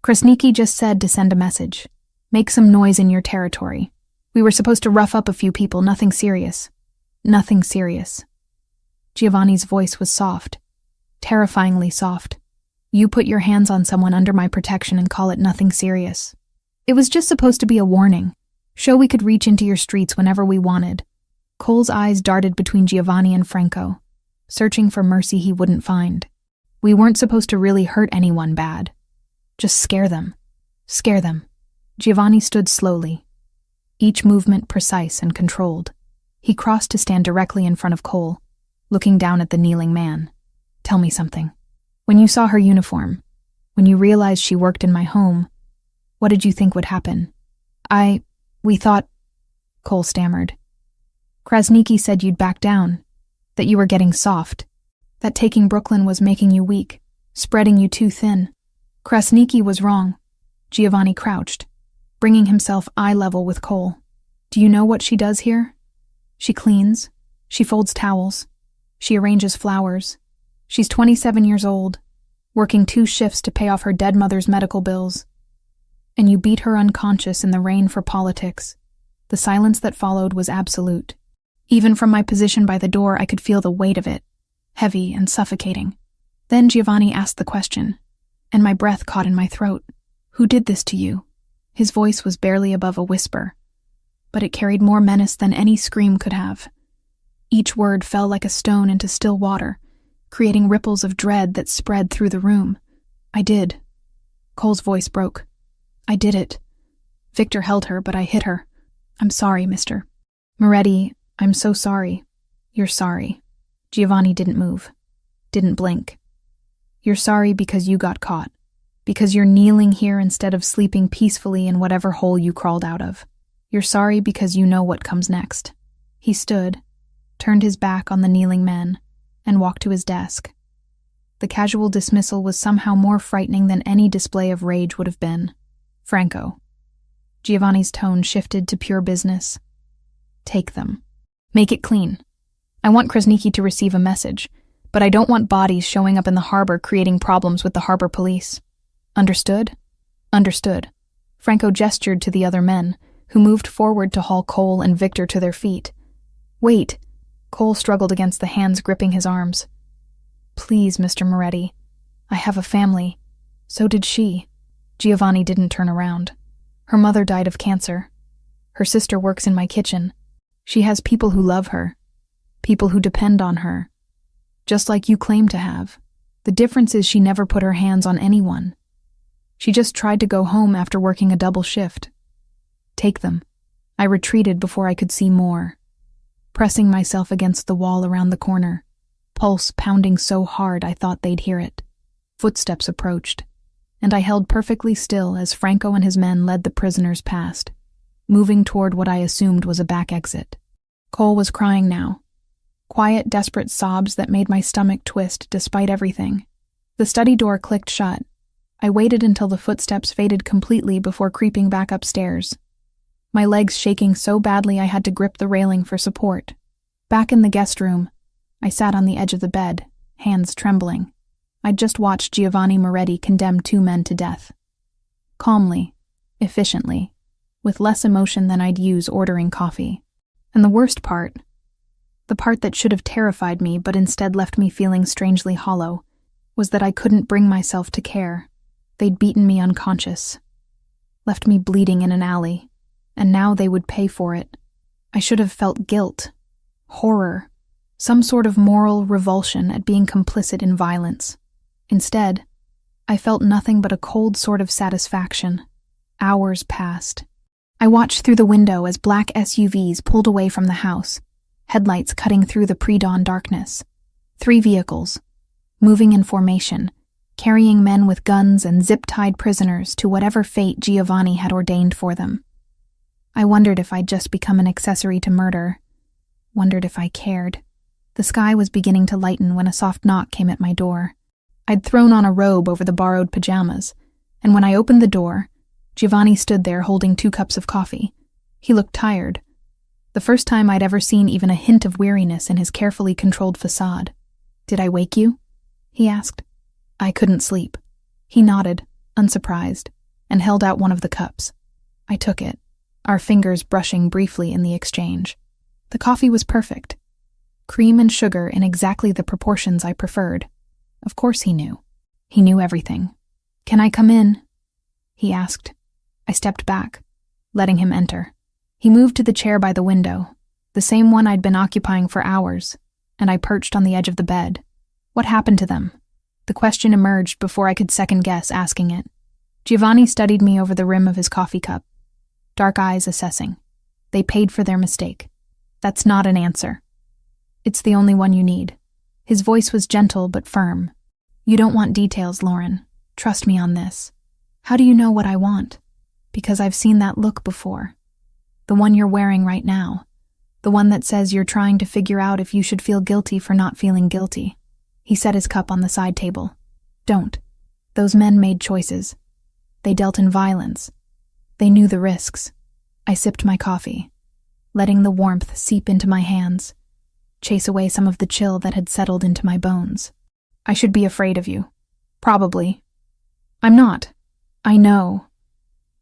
Krasniki just said to send a message. Make some noise in your territory. We were supposed to rough up a few people, nothing serious. Nothing serious. Giovanni's voice was soft, terrifyingly soft. You put your hands on someone under my protection and call it nothing serious. It was just supposed to be a warning. Show we could reach into your streets whenever we wanted. Cole's eyes darted between Giovanni and Franco, searching for mercy he wouldn't find. We weren't supposed to really hurt anyone bad. Just scare them. Scare them. Giovanni stood slowly, each movement precise and controlled. He crossed to stand directly in front of Cole, looking down at the kneeling man. Tell me something. When you saw her uniform, when you realized she worked in my home, what did you think would happen? We thought, Cole stammered. Krasniki said you'd back down, that you were getting soft, that taking Brooklyn was making you weak, spreading you too thin. Krasniki was wrong. Giovanni crouched, bringing himself eye level with Cole. Do you know what she does here? She cleans, she folds towels, she arranges flowers. She's 27 years old, working 2 shifts to pay off her dead mother's medical bills. And you beat her unconscious in the rain for politics. The silence that followed was absolute. Even from my position by the door, I could feel the weight of it, heavy and suffocating. Then Giovanni asked the question, and my breath caught in my throat. Who did this to you? His voice was barely above a whisper, but it carried more menace than any scream could have. Each word fell like a stone into still water, creating ripples of dread that spread through the room. I did. Cole's voice broke. I did it. Victor held her, but I hit her. I'm sorry, Mr. Moretti, I'm so sorry. You're sorry. Giovanni didn't move, didn't blink. You're sorry because you got caught, because you're kneeling here instead of sleeping peacefully in whatever hole you crawled out of. You're sorry because you know what comes next. He stood, turned his back on the kneeling men, and walked to his desk. The casual dismissal was somehow more frightening than any display of rage would have been. Franco. Giovanni's tone shifted to pure business. Take them. Make it clean. I want Krasniki to receive a message, but I don't want bodies showing up in the harbor creating problems with the harbor police. Understood? Understood. Franco gestured to the other men, who moved forward to haul Cole and Victor to their feet. "Wait." Cole struggled against the hands gripping his arms. "Please, Mr. Moretti. I have a family. So did she." Giovanni didn't turn around. "Her mother died of cancer. Her sister works in my kitchen. She has people who love her. People who depend on her. Just like you claim to have. The difference is she never put her hands on anyone. She just tried to go home after working a double shift. Take them." I retreated before I could see more, pressing myself against the wall around the corner, pulse pounding so hard I thought they'd hear it. Footsteps approached, and I held perfectly still as Franco and his men led the prisoners past, moving toward what I assumed was a back exit. Cole was crying now. Quiet, desperate sobs that made my stomach twist despite everything. The study door clicked shut. I waited until the footsteps faded completely before creeping back upstairs, my legs shaking so badly I had to grip the railing for support. Back in the guest room, I sat on the edge of the bed, hands trembling. I'd just watched Giovanni Moretti condemn 2 men to death. Calmly, efficiently, with less emotion than I'd use ordering coffee. And the worst part, the part that should have terrified me but instead left me feeling strangely hollow, was that I couldn't bring myself to care. They'd beaten me unconscious, left me bleeding in an alley, and now they would pay for it. I should have felt guilt, horror, some sort of moral revulsion at being complicit in violence. Instead, I felt nothing but a cold sort of satisfaction. Hours passed. I watched through the window as black SUVs pulled away from the house, headlights cutting through the pre-dawn darkness. 3 vehicles, moving in formation, carrying men with guns and zip-tied prisoners to whatever fate Giovanni had ordained for them. I wondered if I'd just become an accessory to murder. Wondered if I cared. The sky was beginning to lighten when a soft knock came at my door. I'd thrown on a robe over the borrowed pajamas, and when I opened the door, Giovanni stood there holding 2 cups of coffee. He looked tired. The first time I'd ever seen even a hint of weariness in his carefully controlled facade. "Did I wake you?" he asked. I couldn't sleep. He nodded, unsurprised, and held out one of the cups. I took it, our fingers brushing briefly in the exchange. The coffee was perfect. Cream and sugar in exactly the proportions I preferred. Of course he knew. He knew everything. "Can I come in?" he asked. I stepped back, letting him enter. He moved to the chair by the window, the same one I'd been occupying for hours, and I perched on the edge of the bed. What happened to them? The question emerged before I could second-guess asking it. Giovanni studied me over the rim of his coffee cup, dark eyes assessing. They paid for their mistake. That's not an answer. It's the only one you need. His voice was gentle but firm. You don't want details, Lauren. Trust me on this. How do you know what I want? Because I've seen that look before. The one you're wearing right now. The one that says you're trying to figure out if you should feel guilty for not feeling guilty. He set his cup on the side table. Don't. Those men made choices. They dealt in violence. They knew the risks. I sipped my coffee, letting the warmth seep into my hands, chase away some of the chill that had settled into my bones. I should be afraid of you. Probably. I'm not. I know.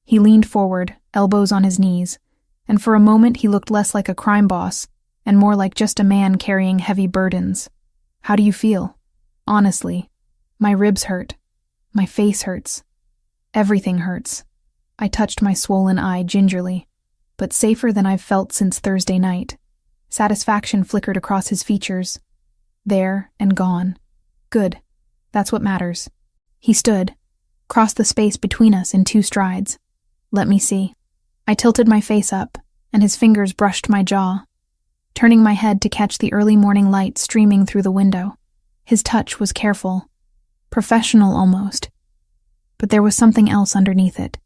He leaned forward, elbows on his knees, and for a moment he looked less like a crime boss and more like just a man carrying heavy burdens. How do you feel? Honestly, my ribs hurt. My face hurts. Everything hurts. I touched my swollen eye gingerly, but safer than I've felt since Thursday night. Satisfaction flickered across his features. There and gone. Good. That's what matters. He stood, crossed the space between us in 2 strides. Let me see. I tilted my face up, and his fingers brushed my jaw, turning my head to catch the early morning light streaming through the window. His touch was careful, professional almost, but there was something else underneath it.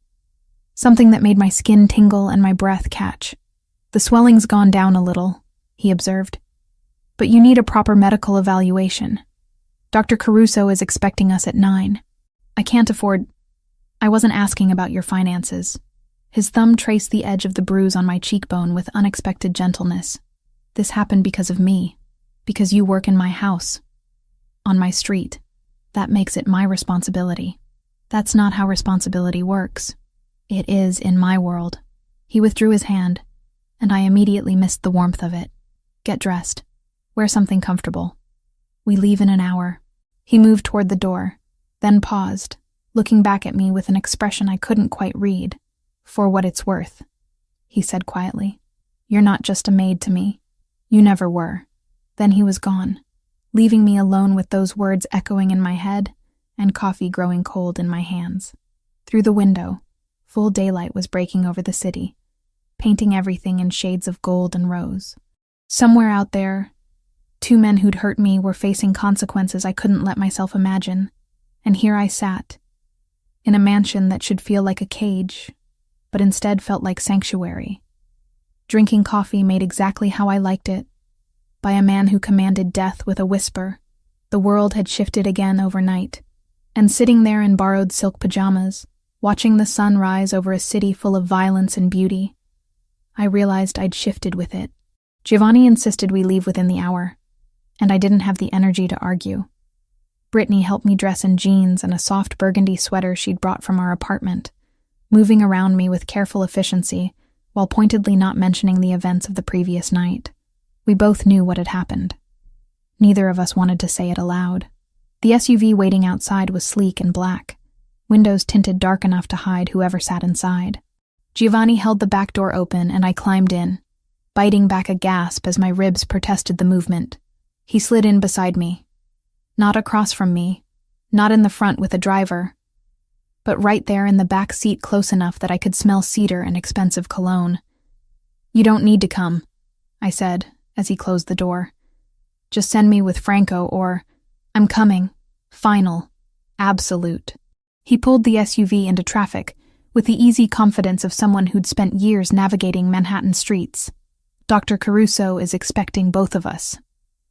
Something that made my skin tingle and my breath catch. The swelling's gone down a little, he observed, but you need a proper medical evaluation. Dr. Caruso is expecting us at 9. I can't afford... I wasn't asking about your finances. His thumb traced the edge of the bruise on my cheekbone with unexpected gentleness. This happened because of me, because you work in my house, on my street. That makes it my responsibility. That's not how responsibility works. It is in my world. He withdrew his hand, and I immediately missed the warmth of it. Get dressed. Wear something comfortable. We leave in an hour. He moved toward the door, then paused, looking back at me with an expression I couldn't quite read. For what it's worth, he said quietly. You're not just a maid to me. You never were. Then he was gone, leaving me alone with those words echoing in my head and coffee growing cold in my hands. Through the window, full daylight was breaking over the city, painting everything in shades of gold and rose. Somewhere out there, 2 men who'd hurt me were facing consequences I couldn't let myself imagine, and here I sat, in a mansion that should feel like a cage, but instead felt like sanctuary. Drinking coffee made exactly how I liked it, by a man who commanded death with a whisper. The world had shifted again overnight, and sitting there in borrowed silk pajamas, watching the sun rise over a city full of violence and beauty, I realized I'd shifted with it. Giovanni insisted we leave within the hour, and I didn't have the energy to argue. Brittany helped me dress in jeans and a soft burgundy sweater she'd brought from our apartment, moving around me with careful efficiency while pointedly not mentioning the events of the previous night. We both knew what had happened. Neither of us wanted to say it aloud. The SUV waiting outside was sleek and black, windows tinted dark enough to hide whoever sat inside. Giovanni held the back door open and I climbed in, biting back a gasp as my ribs protested the movement. He slid in beside me. Not across from me, not in the front with a driver, but right there in the back seat close enough that I could smell cedar and expensive cologne. You don't need to come, I said as he closed the door. Just send me with Franco or, I'm coming. Final. Absolute. He pulled the SUV into traffic with the easy confidence of someone who'd spent years navigating Manhattan streets. Dr. Caruso is expecting both of us.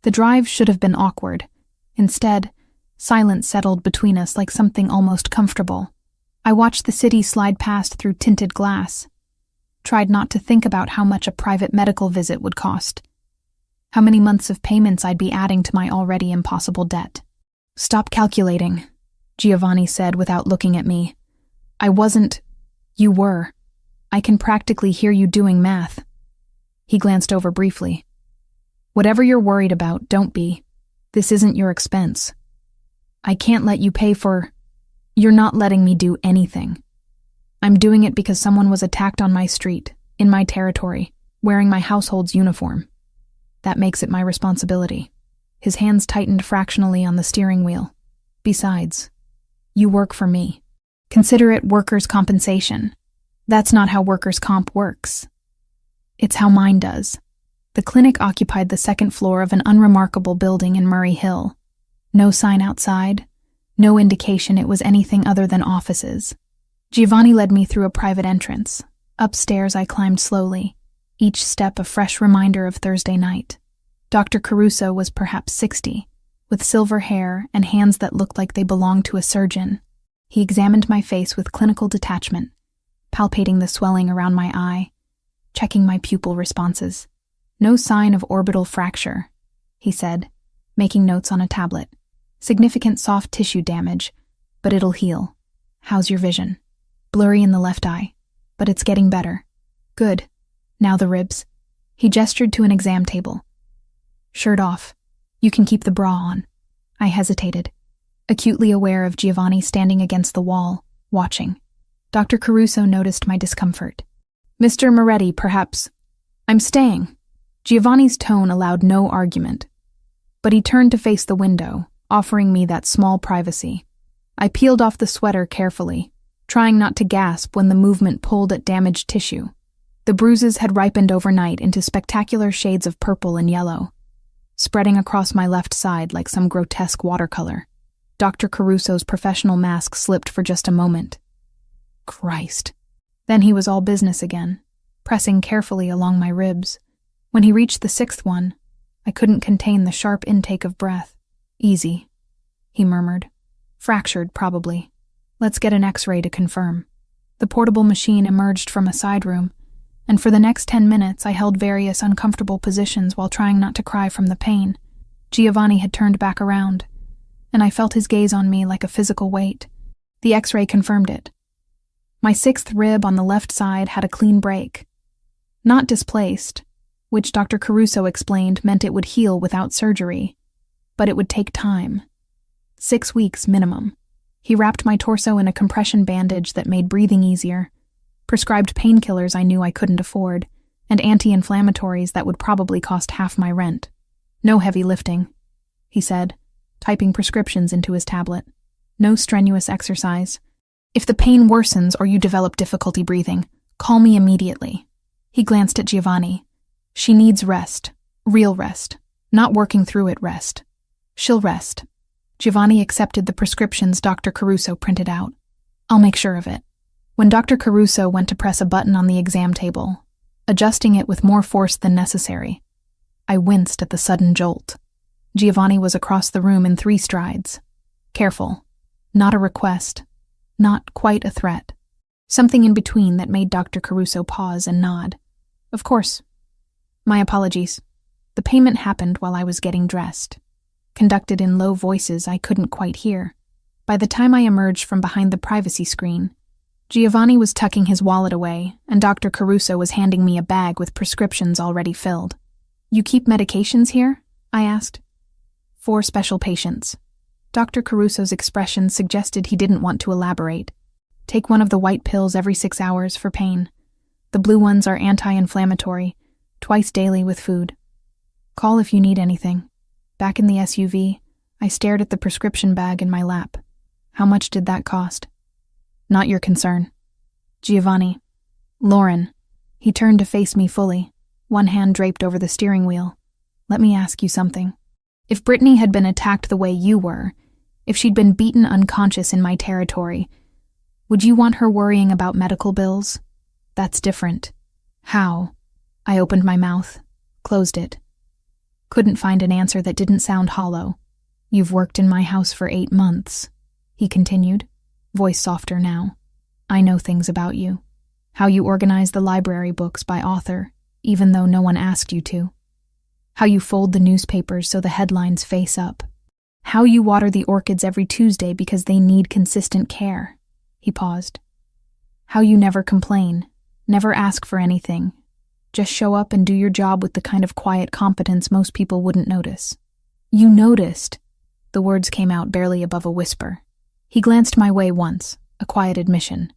The drive should have been awkward. Instead, silence settled between us like something almost comfortable. I watched the city slide past through tinted glass, tried not to think about how much a private medical visit would cost, how many months of payments I'd be adding to my already impossible debt. Stop calculating, Giovanni said without looking at me. I wasn't. You were. I can practically hear you doing math. He glanced over briefly. Whatever you're worried about, don't be. This isn't your expense. I can't let you pay for... You're not letting me do anything. I'm doing it because someone was attacked on my street, in my territory, wearing my household's uniform. That makes it my responsibility. His hands tightened fractionally on the steering wheel. Besides, you work for me. Consider it workers' compensation. That's not how workers' comp works. It's how mine does. The clinic occupied the second floor of an unremarkable building in Murray Hill. No sign outside, no indication it was anything other than offices. Giovanni led me through a private entrance. Upstairs I climbed slowly, each step a fresh reminder of Thursday night. Dr. Caruso was perhaps 60, with silver hair and hands that looked like they belonged to a surgeon. He examined my face with clinical detachment, palpating the swelling around my eye, checking my pupil responses. No sign of orbital fracture, he said, making notes on a tablet. Significant soft tissue damage, but it'll heal. How's your vision? Blurry in the left eye, but it's getting better. Good. Now the ribs. He gestured to an exam table. Shirt off. You can keep the bra on. I hesitated, acutely aware of Giovanni standing against the wall, watching. Dr. Caruso noticed my discomfort. Mr. Moretti, perhaps. I'm staying. Giovanni's tone allowed no argument, but he turned to face the window, offering me that small privacy. I peeled off the sweater carefully, trying not to gasp when the movement pulled at damaged tissue. The bruises had ripened overnight into spectacular shades of purple and yellow, spreading across my left side like some grotesque watercolor. Dr. Caruso's professional mask slipped for just a moment. Christ. Then he was all business again, pressing carefully along my ribs. When he reached the 6th one, I couldn't contain the sharp intake of breath. Easy, he murmured. Fractured, probably. Let's get an X-ray to confirm. The portable machine emerged from a side room, and for the next 10 minutes I held various uncomfortable positions while trying not to cry from the pain. Giovanni had turned back around, and I felt his gaze on me like a physical weight. The X-ray confirmed it. My sixth rib on the left side had a clean break. Not displaced, which Dr. Caruso explained meant it would heal without surgery, but it would take time. 6 weeks minimum. He wrapped my torso in a compression bandage that made breathing easier, prescribed painkillers I knew I couldn't afford, and anti-inflammatories that would probably cost half my rent. No heavy lifting, he said, typing prescriptions into his tablet. No strenuous exercise. If the pain worsens or you develop difficulty breathing, call me immediately. He glanced at Giovanni. She needs rest. Real rest. Not working through it rest. She'll rest. Giovanni accepted the prescriptions Dr. Caruso printed out. I'll make sure of it. When Dr. Caruso went to press a button on the exam table, adjusting it with more force than necessary, I winced at the sudden jolt. Giovanni was across the room in 3 strides. Careful. Not a request. Not quite a threat. Something in between that made Dr. Caruso pause and nod. Of course. My apologies. The payment happened while I was getting dressed. Conducted in low voices I couldn't quite hear. By the time I emerged from behind the privacy screen, Giovanni was tucking his wallet away, and Dr. Caruso was handing me a bag with prescriptions already filled. You keep medications here? I asked. 4 special patients. Dr. Caruso's expression suggested he didn't want to elaborate. Take one of the white pills every 6 hours for pain. The blue ones are anti-inflammatory, twice daily with food. Call if you need anything. Back in the SUV, I stared at the prescription bag in my lap. How much did that cost? Not your concern. Giovanni. Lauren. He turned to face me fully, one hand draped over the steering wheel. Let me ask you something. If Brittany had been attacked the way you were, if she'd been beaten unconscious in my territory, would you want her worrying about medical bills? That's different. How? I opened my mouth, closed it. Couldn't find an answer that didn't sound hollow. You've worked in my house for 8 months, he continued, voice softer now. I know things about you. How you organize the library books by author, even though no one asked you to. How you fold the newspapers so the headlines face up. How you water the orchids every Tuesday because they need consistent care. He paused. How you never complain, never ask for anything. Just show up and do your job with the kind of quiet competence most people wouldn't notice. You noticed. The words came out barely above a whisper. He glanced my way once, a quiet admission.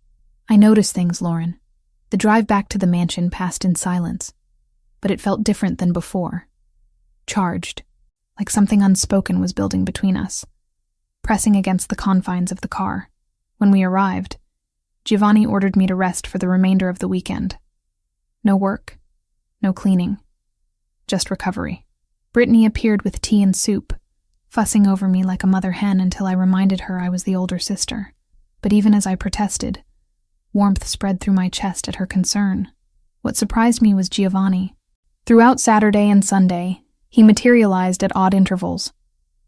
I noticed things, Lauren. The drive back to the mansion passed in silence, but it felt different than before. Charged, like something unspoken was building between us, pressing against the confines of the car. When we arrived, Giovanni ordered me to rest for the remainder of the weekend. No work, no cleaning, just recovery. Brittany appeared with tea and soup, fussing over me like a mother hen until I reminded her I was the older sister. But even as I protested, warmth spread through my chest at her concern. What surprised me was Giovanni. Throughout Saturday and Sunday, he materialized at odd intervals,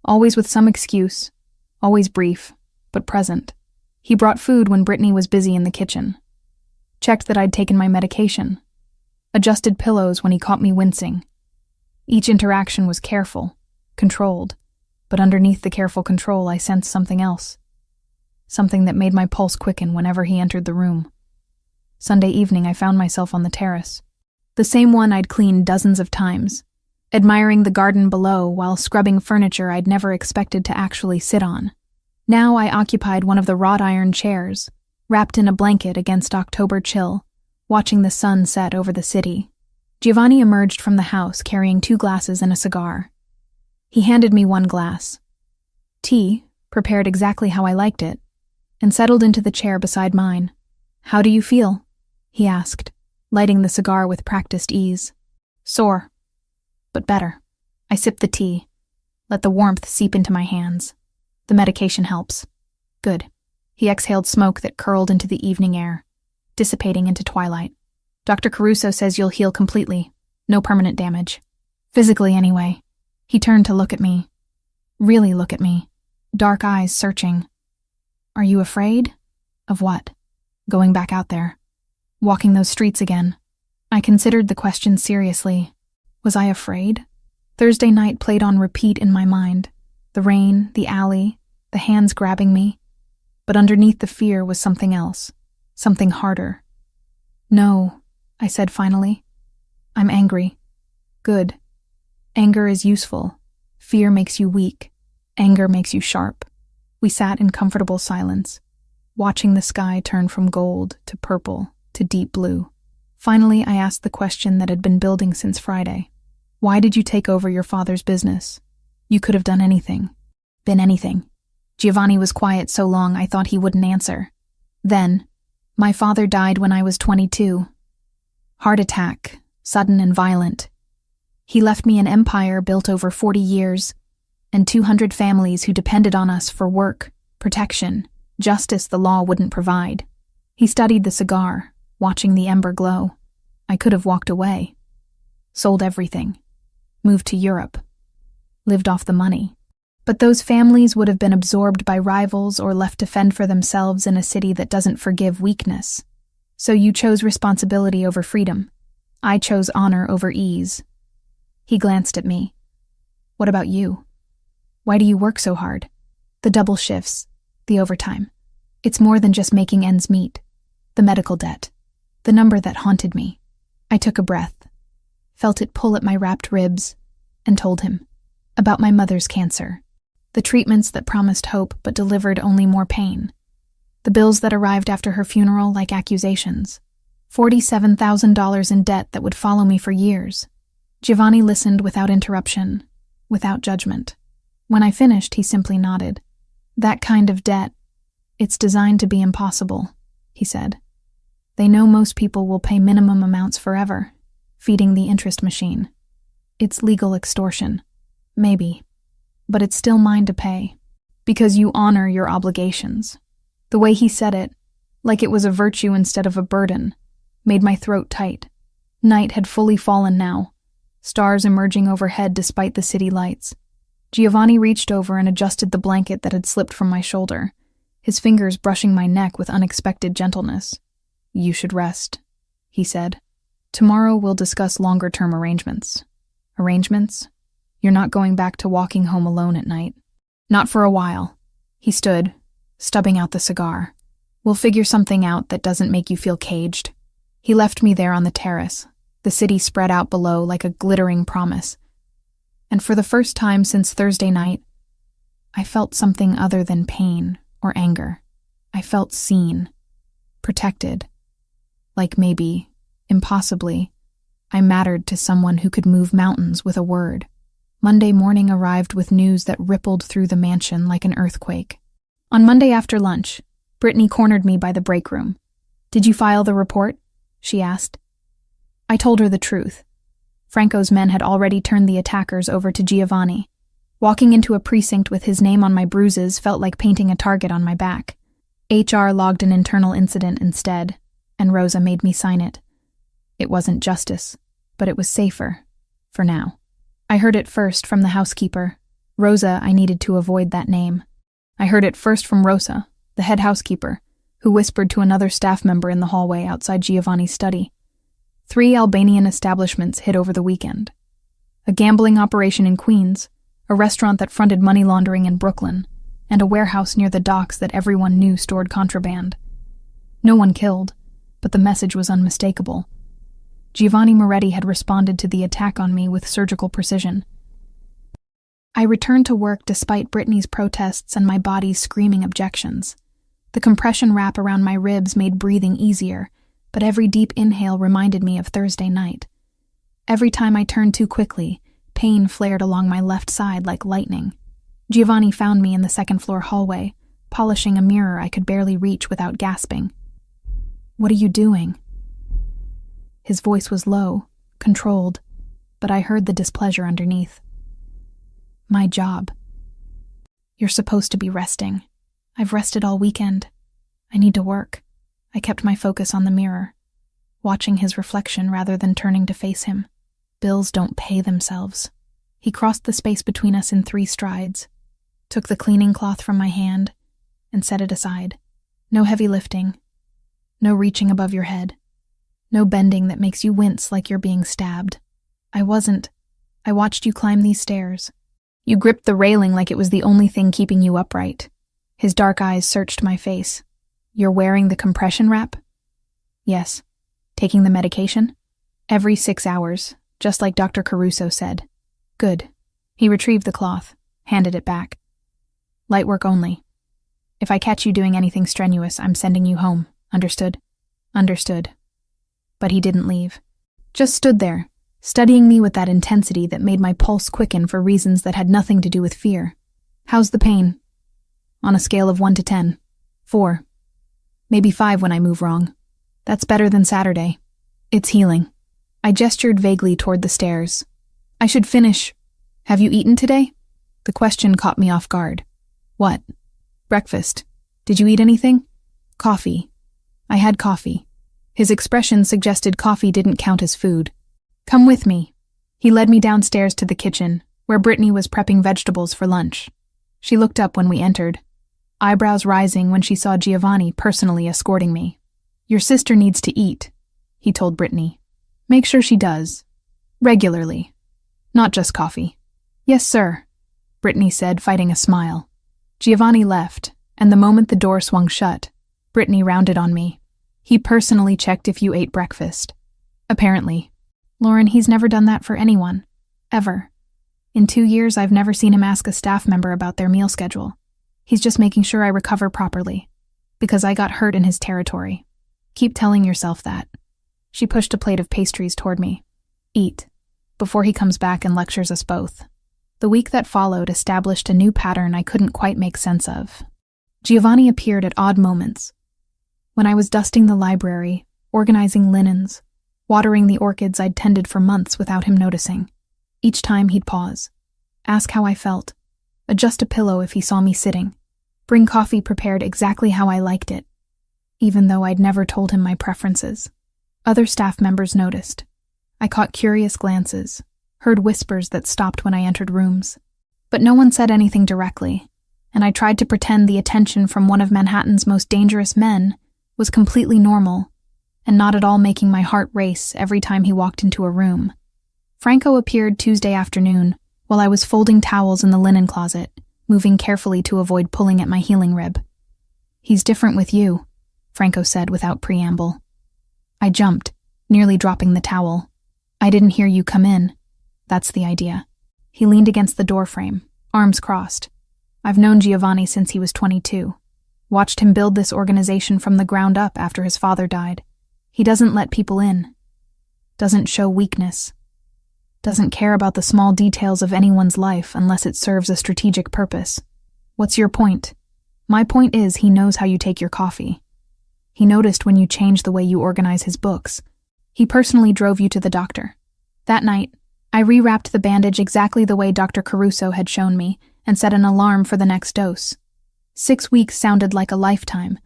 always with some excuse, always brief, but present. He brought food when Brittany was busy in the kitchen, checked that I'd taken my medication, adjusted pillows when he caught me wincing. Each interaction was careful, controlled, but underneath the careful control I sensed something else, something that made my pulse quicken whenever he entered the room. Sunday evening I found myself on the terrace, the same one I'd cleaned dozens of times, admiring the garden below while scrubbing furniture I'd never expected to actually sit on. Now I occupied one of the wrought iron chairs, wrapped in a blanket against October chill, watching the sun set over the city. Giovanni emerged from the house carrying 2 glasses and a cigar. He handed me 1 glass. Tea, prepared exactly how I liked it, and settled into the chair beside mine. How do you feel? He asked, lighting the cigar with practiced ease. Sore, but better. I sipped the tea, let the warmth seep into my hands. The medication helps. Good. He exhaled smoke that curled into the evening air, dissipating into twilight. Dr. Caruso says you'll heal completely. No permanent damage. Physically, anyway. He turned to look at me. Really look at me. Dark eyes searching. Are you afraid? Of what? Going back out there. Walking those streets again. I considered the question seriously. Was I afraid? Thursday night played on repeat in my mind. The rain, the alley, the hands grabbing me. But underneath the fear was something else. Something harder. "No," I said finally. "I'm angry." "Good. Anger is useful. Fear makes you weak. Anger makes you sharp." We sat in comfortable silence, watching the sky turn from gold to purple to deep blue. Finally, I asked the question that had been building since Friday. "Why did you take over your father's business? You could have done anything. Been anything." Giovanni was quiet so long I thought he wouldn't answer. Then, "My father died when I was 22. Heart attack, sudden and violent. He left me an empire built over 40 years, and 200 families who depended on us for work, protection, justice the law wouldn't provide." He studied the cigar, watching the ember glow. I could have walked away. Sold everything. Moved to Europe. Lived off the money. But those families would have been absorbed by rivals or left to fend for themselves in a city that doesn't forgive weakness. So you chose responsibility over freedom. I chose honor over ease. He glanced at me. "What about you? Why do you work so hard? The double shifts, the overtime. It's more than just making ends meet. The medical debt. The number that haunted me." I took a breath, felt it pull at my wrapped ribs, and told him. About my mother's cancer. The treatments that promised hope but delivered only more pain. The bills that arrived after her funeral like accusations. $47,000 in debt that would follow me for years. Giovanni listened without interruption, without judgment. When I finished, he simply nodded. "That kind of debt, it's designed to be impossible," he said. "They know most people will pay minimum amounts forever, feeding the interest machine. It's legal extortion. Maybe. But it's still mine to pay. Because you honor your obligations." The way he said it, like it was a virtue instead of a burden, made my throat tight. Night had fully fallen now, stars emerging overhead despite the city lights. Giovanni reached over and adjusted the blanket that had slipped from my shoulder, his fingers brushing my neck with unexpected gentleness. "You should rest," he said. "Tomorrow we'll discuss longer-term arrangements." "Arrangements? You're not going back to walking home alone at night?" "Not for a while." He stood, stubbing out the cigar. "We'll figure something out that doesn't make you feel caged." He left me there on the terrace, the city spread out below like a glittering promise. And for the first time since Thursday night, I felt something other than pain or anger. I felt seen, protected, like maybe, impossibly, I mattered to someone who could move mountains with a word. Monday morning arrived with news that rippled through the mansion like an earthquake. On Monday after lunch, Brittany cornered me by the break room. "Did you file the report?" she asked. I told her the truth. Franco's men had already turned the attackers over to Giovanni. Walking into a precinct with his name on my bruises felt like painting a target on my back. HR logged an internal incident instead, and Rosa made me sign it. It wasn't justice, but it was safer, for now. I heard it first from the housekeeper. Rosa, I needed to avoid that name. I heard it first from Rosa, the head housekeeper, who whispered to another staff member in the hallway outside Giovanni's study. 3 Albanian establishments hit over the weekend. A gambling operation in Queens, a restaurant that fronted money laundering in Brooklyn, and a warehouse near the docks that everyone knew stored contraband. No one killed, but the message was unmistakable. Giovanni Moretti had responded to the attack on me with surgical precision. I returned to work despite Brittany's protests and my body's screaming objections. The compression wrap around my ribs made breathing easier, but every deep inhale reminded me of Thursday night. Every time I turned too quickly, pain flared along my left side like lightning. Giovanni found me in the second-floor hallway, polishing a mirror I could barely reach without gasping. "What are you doing?" His voice was low, controlled, but I heard the displeasure underneath. "My job." "You're supposed to be resting. I've rested all weekend. I need to work." I kept my focus on the mirror, watching his reflection rather than turning to face him. Bills don't pay themselves. He crossed the space between us in 3 strides, took the cleaning cloth from my hand, and set it aside. No heavy lifting. No reaching above your head. No bending that makes you wince like you're being stabbed. I wasn't. I watched you climb these stairs. You gripped the railing like it was the only thing keeping you upright. His dark eyes searched my face. "You're wearing the compression wrap?" Yes. Taking the medication? Every 6 hours, just like Dr. Caruso said. Good. He retrieved the cloth, handed it back. Light work only. If I catch you doing anything strenuous, I'm sending you home. Understood? Understood. But he didn't leave. Just stood there, studying me with that intensity that made my pulse quicken for reasons that had nothing to do with fear. How's the pain? On a scale of 1 to 10. 4. Maybe 5 when I move wrong. That's better than Saturday. It's healing. I gestured vaguely toward the stairs. I should finish. Have you eaten today? The question caught me off guard. What? Breakfast. Did you eat anything? Coffee. I had coffee. His expression suggested coffee didn't count as food. Come with me. He led me downstairs to the kitchen, where Brittany was prepping vegetables for lunch. She looked up when we entered, eyebrows rising when she saw Giovanni personally escorting me. Your sister needs to eat, he told Brittany. Make sure she does. Regularly. Not just coffee. Yes, sir, Brittany said, fighting a smile. Giovanni left, and the moment the door swung shut, Brittany rounded on me. He personally checked if you ate breakfast. Apparently. Lauren, he's never done that for anyone. Ever. In 2 years, I've never seen him ask a staff member about their meal schedule. He's just making sure I recover properly. Because I got hurt in his territory. Keep telling yourself that. She pushed a plate of pastries toward me. Eat. Before he comes back and lectures us both. The week that followed established a new pattern I couldn't quite make sense of. Giovanni appeared at odd moments. When I was dusting the library, organizing linens, watering the orchids I'd tended for months without him noticing. Each time he'd pause, ask how I felt, adjust a pillow if he saw me sitting, bring coffee prepared exactly how I liked it, even though I'd never told him my preferences. Other staff members noticed. I caught curious glances, heard whispers that stopped when I entered rooms. But no one said anything directly, and I tried to pretend the attention from one of Manhattan's most dangerous men was completely normal and not at all making my heart race every time he walked into a room. Franco appeared Tuesday afternoon while I was folding towels in the linen closet, moving carefully to avoid pulling at my healing rib. He's different with you, Franco said without preamble. I jumped, nearly dropping the towel. I didn't hear you come in. That's the idea. He leaned against the doorframe, arms crossed. I've known Giovanni since he was 22. Watched him build this organization from the ground up after his father died. He doesn't let people in. Doesn't show weakness. Doesn't care about the small details of anyone's life unless it serves a strategic purpose. What's your point? My point is he knows how you take your coffee. He noticed when you changed the way you organize his books. He personally drove you to the doctor. That night, I rewrapped the bandage exactly the way Dr. Caruso had shown me and set an alarm for the next dose. 6 weeks sounded like a lifetime,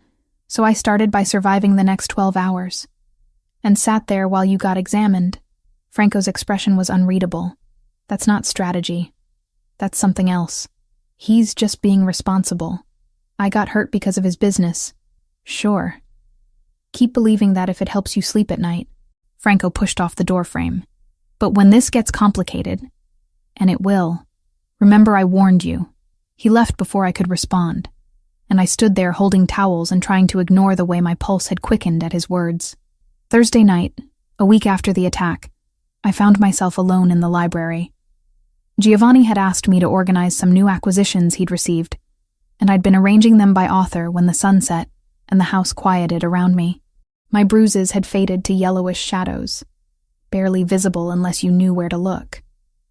so I started by surviving the next 12 hours. And sat there while you got examined. Franco's expression was unreadable. That's not strategy. That's something else. He's just being responsible. I got hurt because of his business. Sure. Keep believing that if it helps you sleep at night. Franco pushed off the doorframe. But when this gets complicated, and it will, remember I warned you. He left before I could respond, and I stood there holding towels and trying to ignore the way my pulse had quickened at his words. Thursday night, a week after the attack, I found myself alone in the library. Giovanni had asked me to organize some new acquisitions he'd received, and I'd been arranging them by author when the sun set and the house quieted around me. My bruises had faded to yellowish shadows, barely visible unless you knew where to look.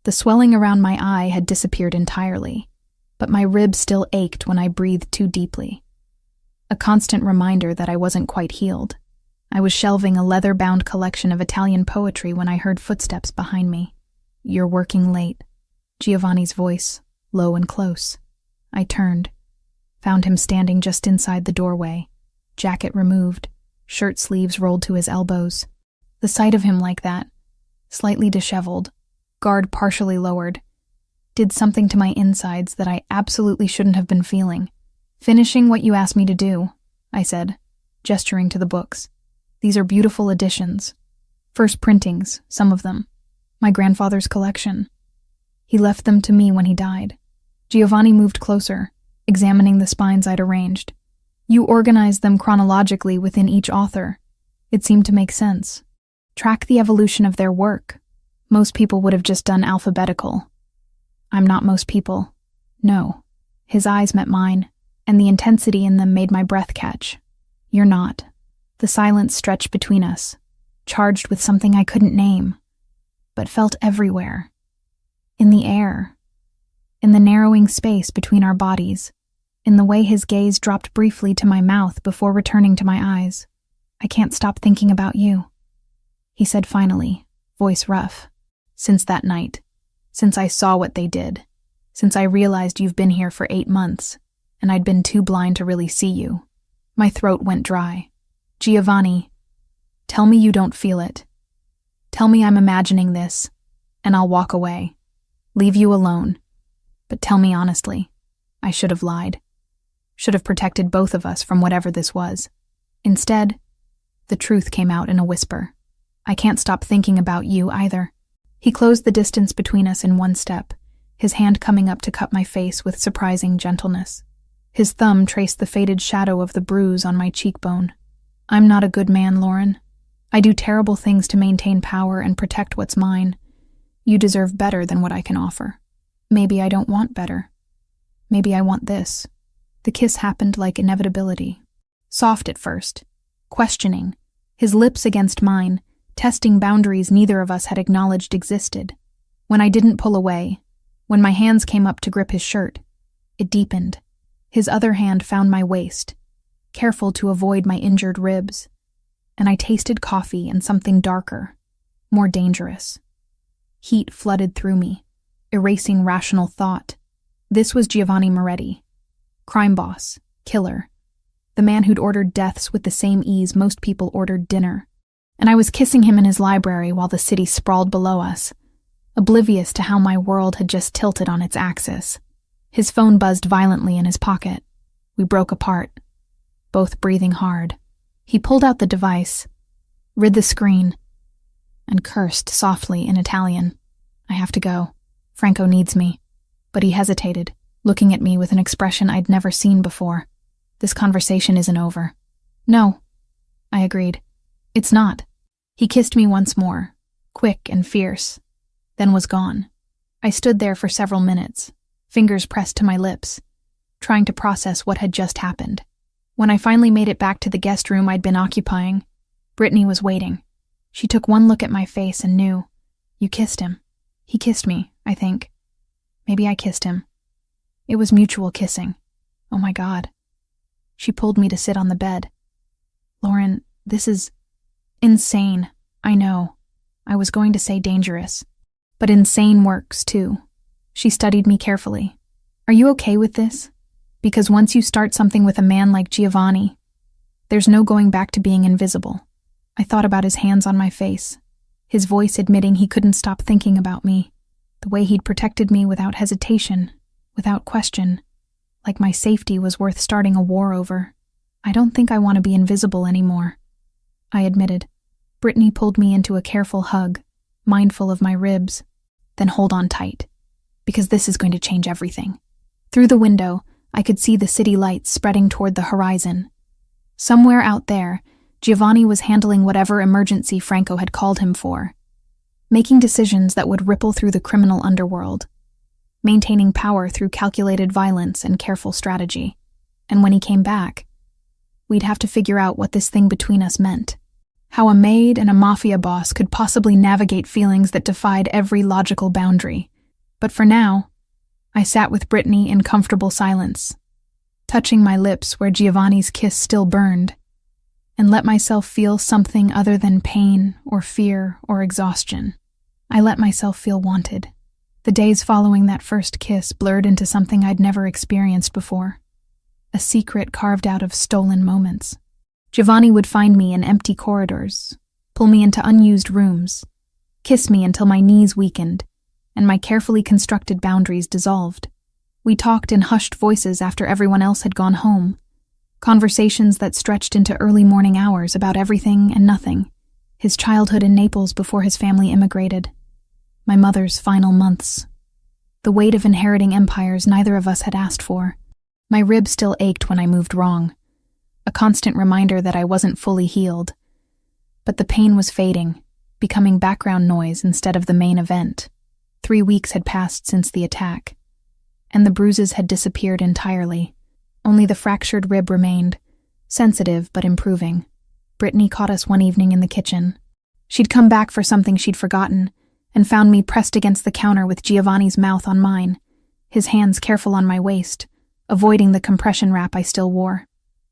The swelling around my eye had disappeared entirely, but my ribs still ached when I breathed too deeply. A constant reminder that I wasn't quite healed. I was shelving a leather-bound collection of Italian poetry when I heard footsteps behind me. You're working late. Giovanni's voice, low and close. I turned, found him standing just inside the doorway, jacket removed, shirt sleeves rolled to his elbows. The sight of him like that, slightly disheveled, guard partially lowered, did something to my insides that I absolutely shouldn't have been feeling. Finishing what you asked me to do, I said, gesturing to the books. These are beautiful editions. First printings, some of them. My grandfather's collection. He left them to me when he died. Giovanni moved closer, examining the spines I'd arranged. You organized them chronologically within each author. It seemed to make sense. Track the evolution of their work. Most people would have just done alphabetical. I'm not most people. No. His eyes met mine, and the intensity in them made my breath catch. You're not. The silence stretched between us, charged with something I couldn't name, but felt everywhere. In the air. In the narrowing space between our bodies. In the way his gaze dropped briefly to my mouth before returning to my eyes. I can't stop thinking about you, he said finally, voice rough. Since that night. Since I saw what they did. Since I realized you've been here for 8 months, and I'd been too blind to really see you. My throat went dry. Giovanni, tell me you don't feel it. Tell me I'm imagining this, and I'll walk away. Leave you alone. But tell me honestly, I should have lied. Should have protected both of us from whatever this was. Instead, the truth came out in a whisper. I can't stop thinking about you either. He closed the distance between us in one step, his hand coming up to cup my face with surprising gentleness. His thumb traced the faded shadow of the bruise on my cheekbone. I'm not a good man, Lauren. I do terrible things to maintain power and protect what's mine. You deserve better than what I can offer. Maybe I don't want better. Maybe I want this. The kiss happened like inevitability. Soft at first. Questioning. His lips against mine, testing boundaries neither of us had acknowledged existed. When I didn't pull away, when my hands came up to grip his shirt, it deepened. His other hand found my waist, careful to avoid my injured ribs, and I tasted coffee and something darker, more dangerous. Heat flooded through me, erasing rational thought. This was Giovanni Moretti, crime boss, killer, the man who'd ordered deaths with the same ease most people ordered dinner. And I was kissing him in his library while the city sprawled below us, oblivious to how my world had just tilted on its axis. His phone buzzed violently in his pocket. We broke apart, both breathing hard. He pulled out the device, rid the screen, and cursed softly in Italian. I have to go. Franco needs me. But he hesitated, looking at me with an expression I'd never seen before. This conversation isn't over. No, I agreed. It's not. He kissed me once more, quick and fierce, then was gone. I stood there for several minutes, fingers pressed to my lips, trying to process what had just happened. When I finally made it back to the guest room I'd been occupying, Brittany was waiting. She took one look at my face and knew. You kissed him. He kissed me, I think. Maybe I kissed him. It was mutual kissing. Oh my God. She pulled me to sit on the bed. Lauren, this is insane. I know. I was going to say dangerous. But insane works, too. She studied me carefully. Are you okay with this? Because once you start something with a man like Giovanni, there's no going back to being invisible. I thought about his hands on my face, his voice admitting he couldn't stop thinking about me, the way he'd protected me without hesitation, without question, like my safety was worth starting a war over. I don't think I want to be invisible anymore, I admitted. Brittany pulled me into a careful hug, mindful of my ribs. Then hold on tight, because this is going to change everything. Through the window, I could see the city lights spreading toward the horizon. Somewhere out there, Giovanni was handling whatever emergency Franco had called him for, making decisions that would ripple through the criminal underworld, maintaining power through calculated violence and careful strategy. And when he came back, we'd have to figure out what this thing between us meant. How a maid and a mafia boss could possibly navigate feelings that defied every logical boundary. But for now, I sat with Brittany in comfortable silence, touching my lips where Giovanni's kiss still burned, and let myself feel something other than pain or fear or exhaustion. I let myself feel wanted. The days following that first kiss blurred into something I'd never experienced before, a secret carved out of stolen moments. Giovanni would find me in empty corridors, pull me into unused rooms, kiss me until my knees weakened, and my carefully constructed boundaries dissolved. We talked in hushed voices after everyone else had gone home, conversations that stretched into early morning hours about everything and nothing, his childhood in Naples before his family immigrated, my mother's final months, the weight of inheriting empires neither of us had asked for. My rib still ached when I moved wrong, a constant reminder that I wasn't fully healed. But the pain was fading, becoming background noise instead of the main event. 3 weeks had passed since the attack, and the bruises had disappeared entirely. Only the fractured rib remained, sensitive but improving. Brittany caught us one evening in the kitchen. She'd come back for something she'd forgotten, and found me pressed against the counter with Giovanni's mouth on mine, his hands careful on my waist, avoiding the compression wrap I still wore.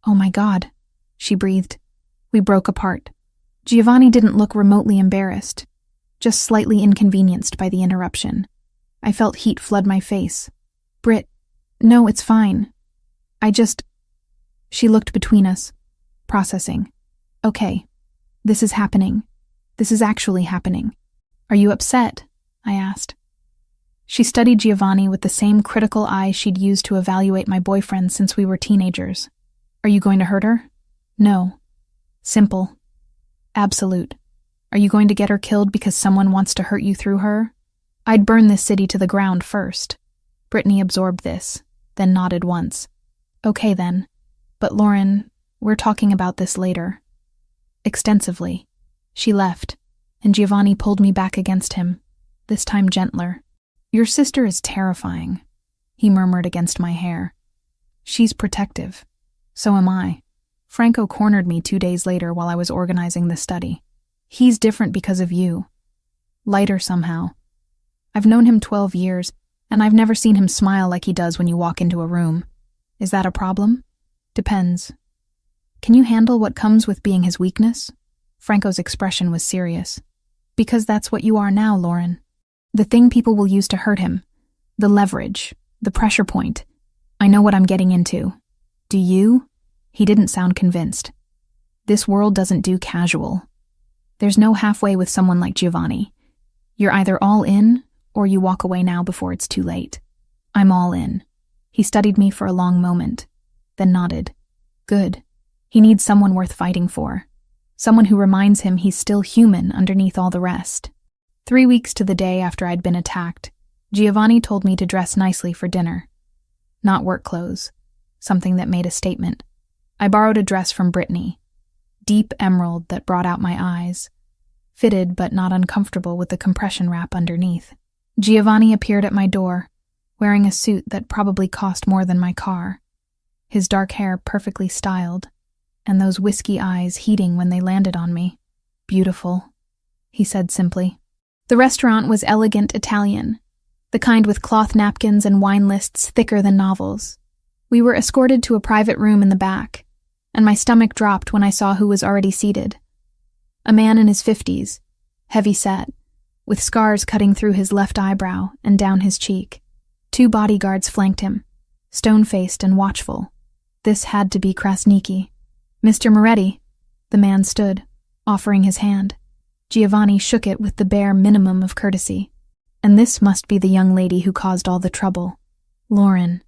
"Oh my God," she breathed. We broke apart. Giovanni didn't look remotely embarrassed, just slightly inconvenienced by the interruption. I felt heat flood my face. "Britt, no, it's fine. She looked between us, processing. "Okay, this is happening. This is actually happening. Are you upset?" I asked. She studied Giovanni with the same critical eyes she'd used to evaluate my boyfriend since we were teenagers. "Are you going to hurt her?" "No." Simple. Absolute. "Are you going to get her killed because someone wants to hurt you through her?" "I'd burn this city to the ground first." Brittany absorbed this, then nodded once. "Okay then. But Lauren, we're talking about this later." Extensively. She left, and Giovanni pulled me back against him, this time gentler. "Your sister is terrifying," he murmured against my hair. "She's protective. So am I. Franco cornered me 2 days later while I was organizing the study. He's different because of you. Lighter somehow. I've known him 12 years, and I've never seen him smile like he does when you walk into a room. Is that a problem? Depends. Can you handle what comes with being his weakness?" Franco's expression was serious. "Because that's what you are now, Lauren. The thing people will use to hurt him. The leverage. The pressure point. I know what I'm getting into. Do you?" He didn't sound convinced. "This world doesn't do casual. There's no halfway with someone like Giovanni. You're either all in, or you walk away now before it's too late." "I'm all in." He studied me for a long moment, then nodded. "Good. He needs someone worth fighting for. Someone who reminds him he's still human underneath all the rest." 3 weeks to the day after I'd been attacked, Giovanni told me to dress nicely for dinner. Not work clothes, something that made a statement. I borrowed a dress from Brittany, deep emerald that brought out my eyes, fitted but not uncomfortable with the compression wrap underneath. Giovanni appeared at my door, wearing a suit that probably cost more than my car, his dark hair perfectly styled, and those whiskey eyes heating when they landed on me. "Beautiful," he said simply. The restaurant was elegant Italian, the kind with cloth napkins and wine lists thicker than novels. We were escorted to a private room in the back, and my stomach dropped when I saw who was already seated. A man in his 50s, heavy-set, with scars cutting through his left eyebrow and down his cheek. 2 bodyguards flanked him, stone-faced and watchful. This had to be Krasniki. "Mr. Moretti," the man stood, offering his hand. Giovanni shook it with the bare minimum of courtesy. "And this must be the young lady who caused all the trouble." "Lauren,"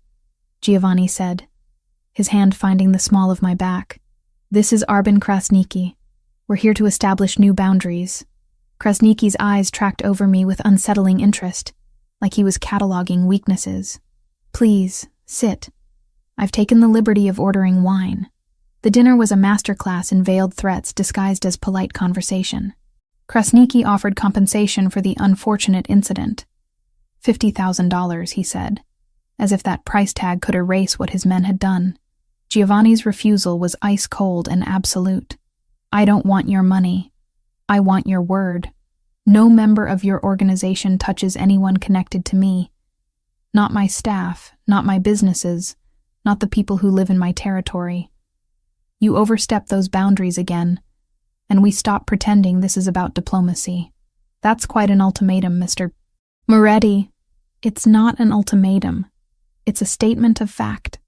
Giovanni said, his hand finding the small of my back. "This is Arbin Krasniki. We're here to establish new boundaries." Krasniki's eyes tracked over me with unsettling interest, like he was cataloging weaknesses. "Please, sit. I've taken the liberty of ordering wine." The dinner was a masterclass in veiled threats disguised as polite conversation. Krasniki offered compensation for the unfortunate incident. $50,000, he said, as if that price tag could erase what his men had done. Giovanni's refusal was ice-cold and absolute. "I don't want your money. I want your word. No member of your organization touches anyone connected to me. Not my staff, not my businesses, not the people who live in my territory. You overstep those boundaries again, and we stop pretending this is about diplomacy. That's quite an ultimatum, Mr. Moretti." "It's not an ultimatum. It's a statement of fact."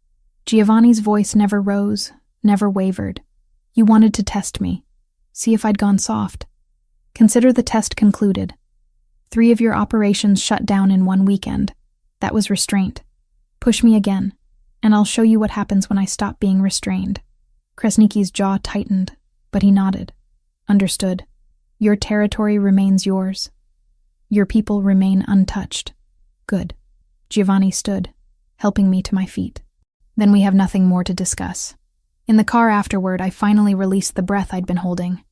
Giovanni's voice never rose, never wavered. "You wanted to test me, see if I'd gone soft. Consider the test concluded. 3 of your operations shut down in 1 weekend. That was restraint. Push me again, and I'll show you what happens when I stop being restrained." Krasniki's jaw tightened, but he nodded. "Understood. Your territory remains yours. Your people remain untouched." "Good." Giovanni stood, helping me to my feet. "Then we have nothing more to discuss." In the car afterward, I finally released the breath I'd been holding.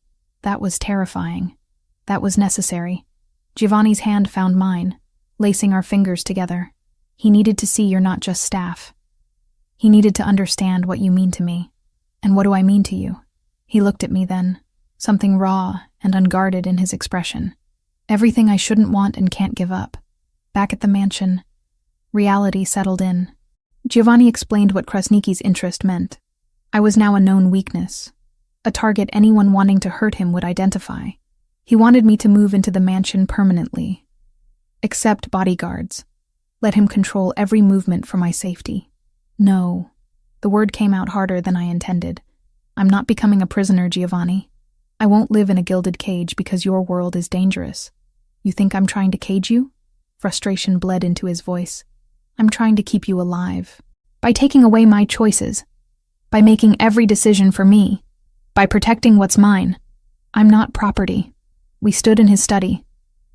That was terrifying. That was necessary. Giovanni's hand found mine, lacing our fingers together. He needed to see you're not just staff. He needed to understand what you mean to me. And what do I mean to you? He looked at me then, something raw and unguarded in his expression. Everything I shouldn't want and can't give up. Back at the mansion, reality settled in. Giovanni explained what Krasniki's interest meant. I was now a known weakness, a target anyone wanting to hurt him would identify. He wanted me to move into the mansion permanently. Accept bodyguards. Let him control every movement for my safety. No. The word came out harder than I intended. I'm not becoming a prisoner, Giovanni. I won't live in a gilded cage because your world is dangerous. You think I'm trying to cage you? Frustration bled into his voice. I'm trying to keep you alive. By taking away my choices. By making every decision for me. By protecting what's mine. I'm not property. We stood in his study,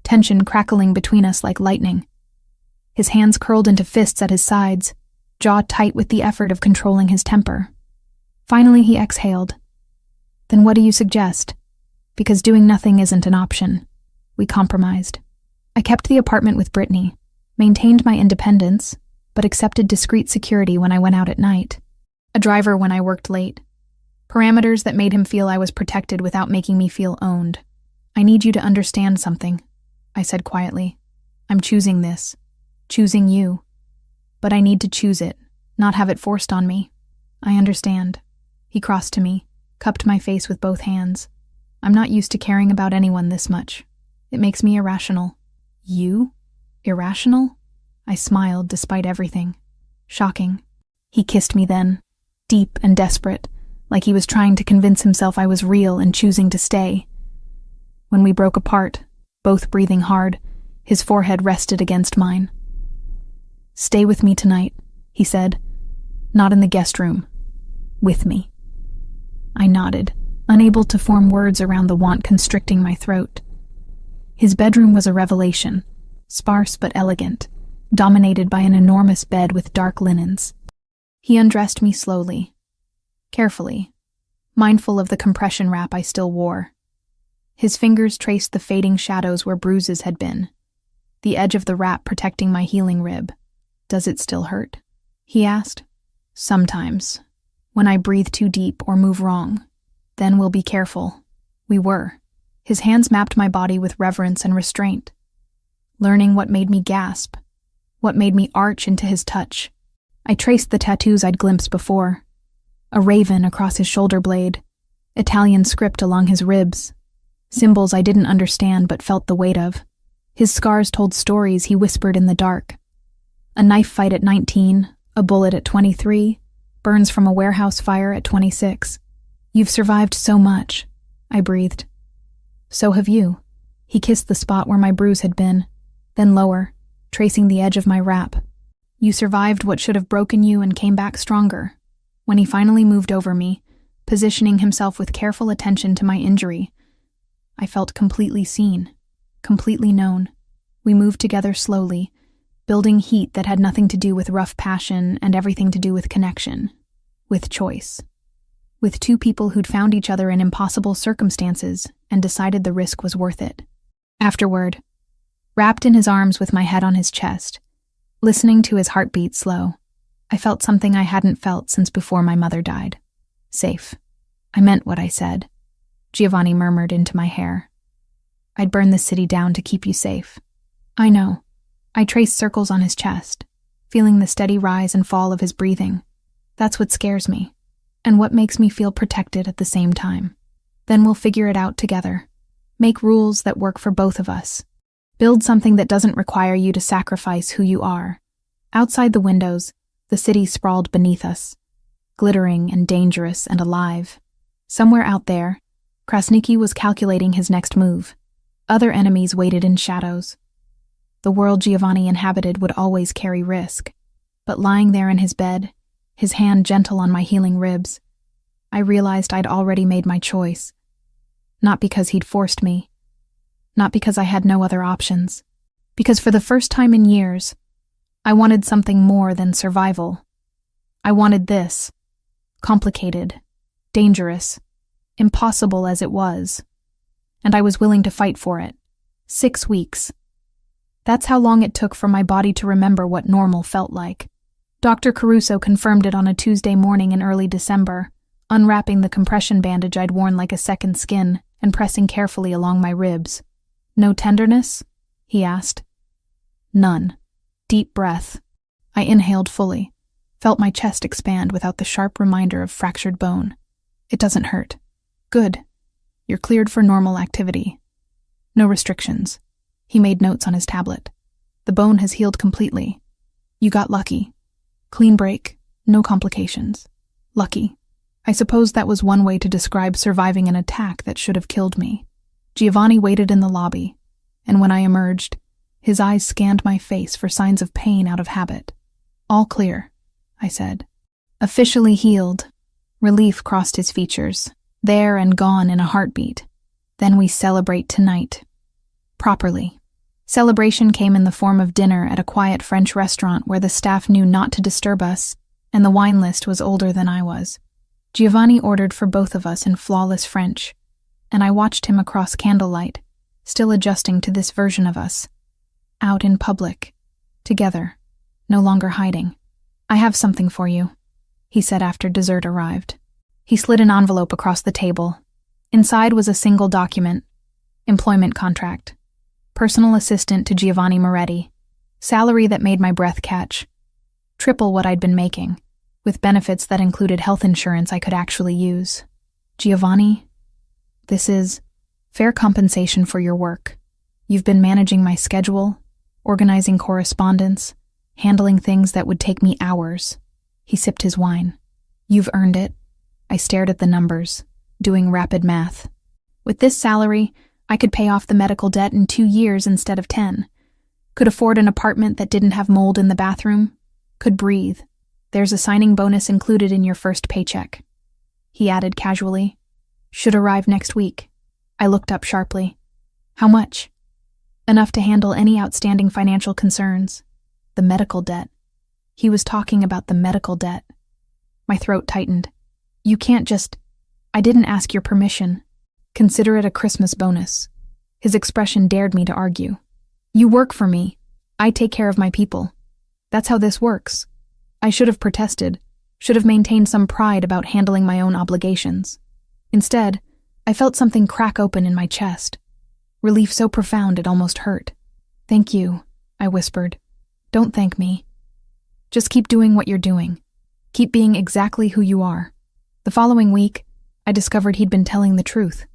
tension crackling between us like lightning. His hands curled into fists at his sides, jaw tight with the effort of controlling his temper. Finally, he exhaled. Then what do you suggest? Because doing nothing isn't an option. We compromised. I kept the apartment with Brittany, maintained my independence, but accepted discreet security when I went out at night. A driver when I worked late. Parameters that made him feel I was protected without making me feel owned. I need you to understand something, I said quietly. I'm choosing this. Choosing you. But I need to choose it, not have it forced on me. I understand. He crossed to me, cupped my face with both hands. I'm not used to caring about anyone this much. It makes me irrational. You? Irrational? I smiled despite everything. Shocking. He kissed me then, deep and desperate, like he was trying to convince himself I was real and choosing to stay. When we broke apart, both breathing hard, his forehead rested against mine. Stay with me tonight, he said. Not in the guest room. With me. I nodded, unable to form words around the want constricting my throat. His bedroom was a revelation, sparse but elegant, dominated by an enormous bed with dark linens. He undressed me slowly, carefully, mindful of the compression wrap I still wore. His fingers traced the fading shadows where bruises had been, the edge of the wrap protecting my healing rib. Does it still hurt? He asked. Sometimes. When I breathe too deep or move wrong. Then we'll be careful. We were. His hands mapped my body with reverence and restraint, learning what made me gasp, what made me arch into his touch. I traced the tattoos I'd glimpsed before. A raven across his shoulder blade, Italian script along his ribs, symbols I didn't understand but felt the weight of. His scars told stories he whispered in the dark. A knife fight at 19, a bullet at 23, burns from a warehouse fire at 26. You've survived so much, I breathed. So have you. He kissed the spot where my bruise had been, then lower, tracing the edge of my wrap. You survived what should have broken you and came back stronger. When he finally moved over me, positioning himself with careful attention to my injury, I felt completely seen, completely known. We moved together slowly, building heat that had nothing to do with rough passion and everything to do with connection, with choice. With two people who'd found each other in impossible circumstances and decided the risk was worth it. Afterward, wrapped in his arms with my head on his chest, listening to his heartbeat slow, I felt something I hadn't felt since before my mother died. Safe. I meant what I said. Giovanni murmured into my hair. I'd burn the city down to keep you safe. I know. I traced circles on his chest, feeling the steady rise and fall of his breathing. That's what scares me, and what makes me feel protected at the same time. Then we'll figure it out together. Make rules that work for both of us. Build something that doesn't require you to sacrifice who you are. Outside the windows, the city sprawled beneath us, glittering and dangerous and alive. Somewhere out there, Krasniki was calculating his next move. Other enemies waited in shadows. The world Giovanni inhabited would always carry risk, but lying there in his bed, his hand gentle on my healing ribs, I realized I'd already made my choice. Not because he'd forced me, not because I had no other options, because for the first time in years, I wanted something more than survival. I wanted this, complicated, dangerous, impossible as it was, and I was willing to fight for it. 6 weeks. That's how long it took for my body to remember what normal felt like. Dr. Caruso confirmed it on a Tuesday morning in early December, unwrapping the compression bandage I'd worn like a second skin and pressing carefully along my ribs. "No tenderness?" he asked. "None." Deep breath. I inhaled fully, felt my chest expand without the sharp reminder of fractured bone. "It doesn't hurt." "Good. You're cleared for normal activity. No restrictions." He made notes on his tablet. "The bone has healed completely. You got lucky. Clean break, no complications. Lucky. I suppose that was one way to describe surviving an attack that should have killed me." Giovanni waited in the lobby, and when I emerged, his eyes scanned my face for signs of pain out of habit. "All clear," I said. Officially healed. Relief crossed his features, there and gone in a heartbeat. "Then we celebrate tonight. Properly." Celebration came in the form of dinner at a quiet French restaurant where the staff knew not to disturb us, and the wine list was older than I was. Giovanni ordered for both of us in flawless French, and I watched him across candlelight, still adjusting to this version of us. Out in public, together, no longer hiding. "I have something for you," he said after dessert arrived. He slid an envelope across the table. Inside was a single document: employment contract. Personal assistant to Giovanni Moretti. Salary that made my breath catch. Triple what I'd been making, with benefits that included health insurance I could actually use. "Giovanni, this is fair compensation for your work. You've been managing my schedule, organizing correspondence, handling things that would take me hours." He sipped his wine. "You've earned it." I stared at the numbers, doing rapid math. With this salary, I could pay off the medical debt in 2 years instead of 10. Could afford an apartment that didn't have mold in the bathroom. Could breathe. "There's a signing bonus included in your first paycheck," he added casually. "Should arrive next week." I looked up sharply. "How much?" "Enough to handle any outstanding financial concerns." The medical debt. He was talking about the medical debt. My throat tightened. "You can't just—" "I didn't ask your permission. Consider it a Christmas bonus." His expression dared me to argue. "You work for me. I take care of my people. That's how this works." I should have protested, should have maintained some pride about handling my own obligations. Instead, I felt something crack open in my chest. Relief so profound it almost hurt. "Thank you," I whispered. "Don't thank me. Just keep doing what you're doing. Keep being exactly who you are." The following week, I discovered he'd been telling the truth.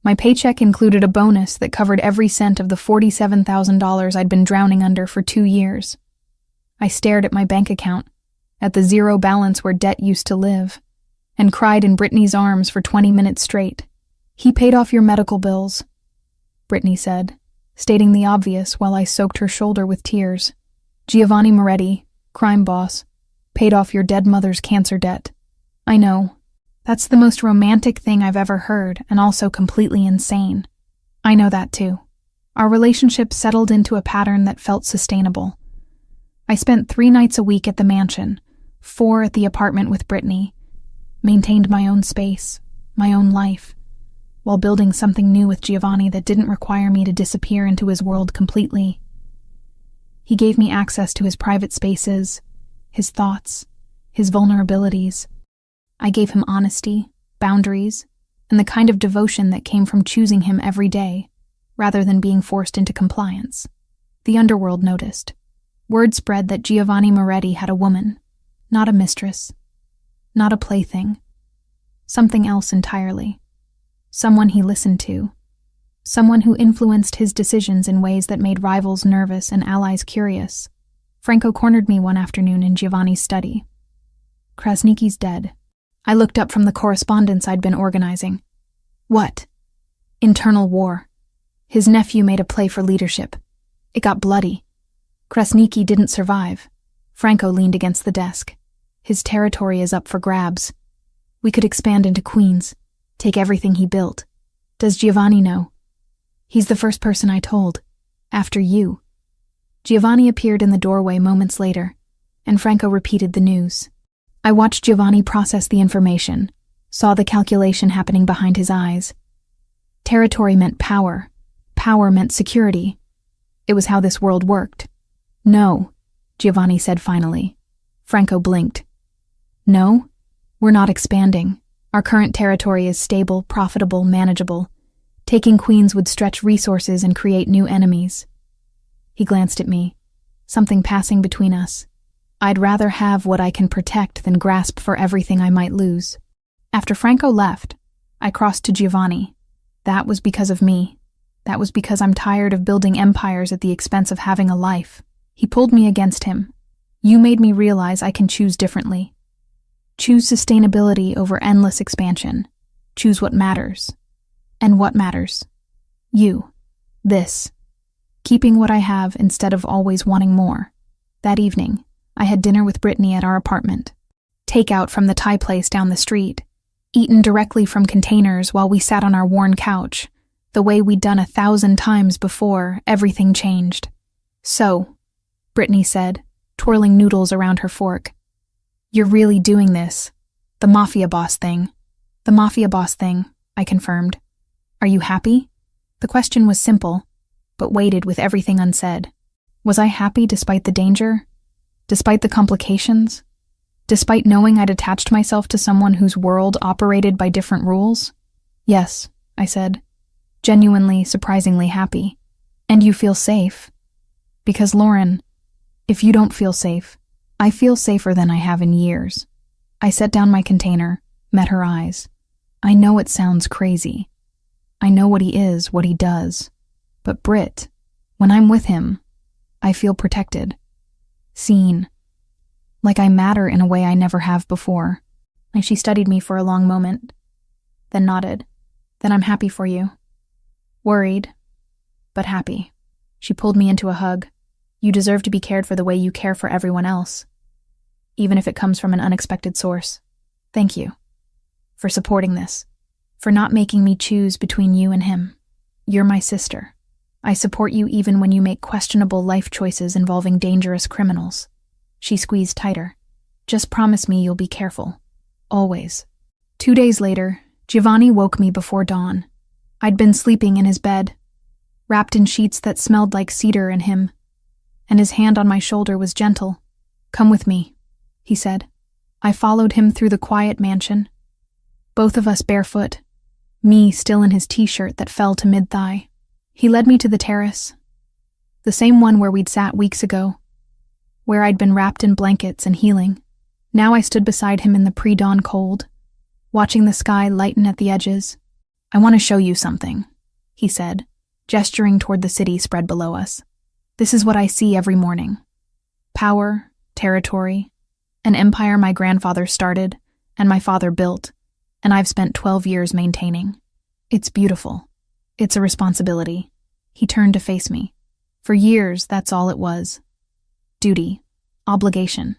My paycheck included a bonus that covered every cent of the $47,000 I'd been drowning under for 2 years. I stared at my bank account, at the zero balance where debt used to live, and cried in Brittany's arms for 20 minutes straight. "He paid off your medical bills," Brittany said, stating the obvious while I soaked her shoulder with tears. "Giovanni Moretti, crime boss, paid off your dead mother's cancer debt." I know. That's the most romantic thing I've ever heard, and also completely insane. I know that too. Our relationship settled into a pattern that felt sustainable. I spent 3 nights a week at the mansion, 4 at the apartment with Brittany, maintained my own space, my own life, while building something new with Giovanni that didn't require me to disappear into his world completely. He gave me access to his private spaces, his thoughts, his vulnerabilities. I gave him honesty, boundaries, and the kind of devotion that came from choosing him every day, rather than being forced into compliance. The underworld noticed. Word spread that Giovanni Moretti had a woman, not a mistress, not a plaything, something else entirely. Someone he listened to, someone who influenced his decisions in ways that made rivals nervous and allies curious. Franco cornered me one afternoon in Giovanni's study. "Krasniki's dead." I looked up from the correspondence I'd been organizing. "What?" "Internal war. His nephew made a play for leadership. It got bloody. Krasniki didn't survive." Franco leaned against the desk. "His territory is up for grabs. We could expand into Queens, take everything he built. Does Giovanni know?" "He's the first person I told. After you." Giovanni appeared in the doorway moments later, and Franco repeated the news. I watched Giovanni process the information, saw the calculation happening behind his eyes. Territory meant power. Power meant security. It was how this world worked. No, Giovanni said finally. Franco blinked. No, we're not expanding. Our current territory is stable, profitable, manageable. Taking Queens would stretch resources and create new enemies. He glanced at me, something passing between us. I'd rather have what I can protect than grasp for everything I might lose. After Franco left, I crossed to Giovanni. That was because of me. That was because I'm tired of building empires at the expense of having a life. He pulled me against him. You made me realize I can choose differently. Choose sustainability over endless expansion. Choose what matters. And what matters? You. This. Keeping what I have instead of always wanting more. That evening, I had dinner with Brittany at our apartment. Takeout from the Thai place down the street. Eaten directly from containers while we sat on our worn couch. The way we'd done 1,000 times before, everything changed. So, Brittany said, twirling noodles around her fork. You're really doing this. The mafia boss thing. The mafia boss thing, I confirmed. Are you happy? The question was simple, but weighted with everything unsaid. Was I happy despite the danger? Despite the complications? Despite knowing I'd attached myself to someone whose world operated by different rules? Yes, I said. Genuinely, surprisingly happy. And you feel safe? Because, Lauren, if you don't feel safe, I feel safer than I have in years. I set down my container, met her eyes. I know it sounds crazy. I know what he is, what he does. But Britt, when I'm with him, I feel protected. Seen. Like I matter in a way I never have before. And she studied me for a long moment, then nodded. Then I'm happy for you. Worried, but happy. She pulled me into a hug. You deserve to be cared for the way you care for everyone else, even if it comes from an unexpected source. Thank you for supporting this, for not making me choose between you and him. You're my sister. I support you even when you make questionable life choices involving dangerous criminals. She squeezed tighter. Just promise me you'll be careful. Always. 2 days later, Giovanni woke me before dawn. I'd been sleeping in his bed, wrapped in sheets that smelled like cedar and him, and his hand on my shoulder was gentle. Come with me, he said. I followed him through the quiet mansion, both of us barefoot, me still in his t-shirt that fell to mid-thigh. He led me to the terrace, the same one where we'd sat weeks ago, where I'd been wrapped in blankets and healing. Now I stood beside him in the pre-dawn cold, watching the sky lighten at the edges. I want to show you something, he said, gesturing toward the city spread below us. This is what I see every morning. Power, territory, an empire my grandfather started and my father built, and I've spent 12 years maintaining. It's beautiful. It's a responsibility. He turned to face me. For years, that's all it was. Duty. Obligation.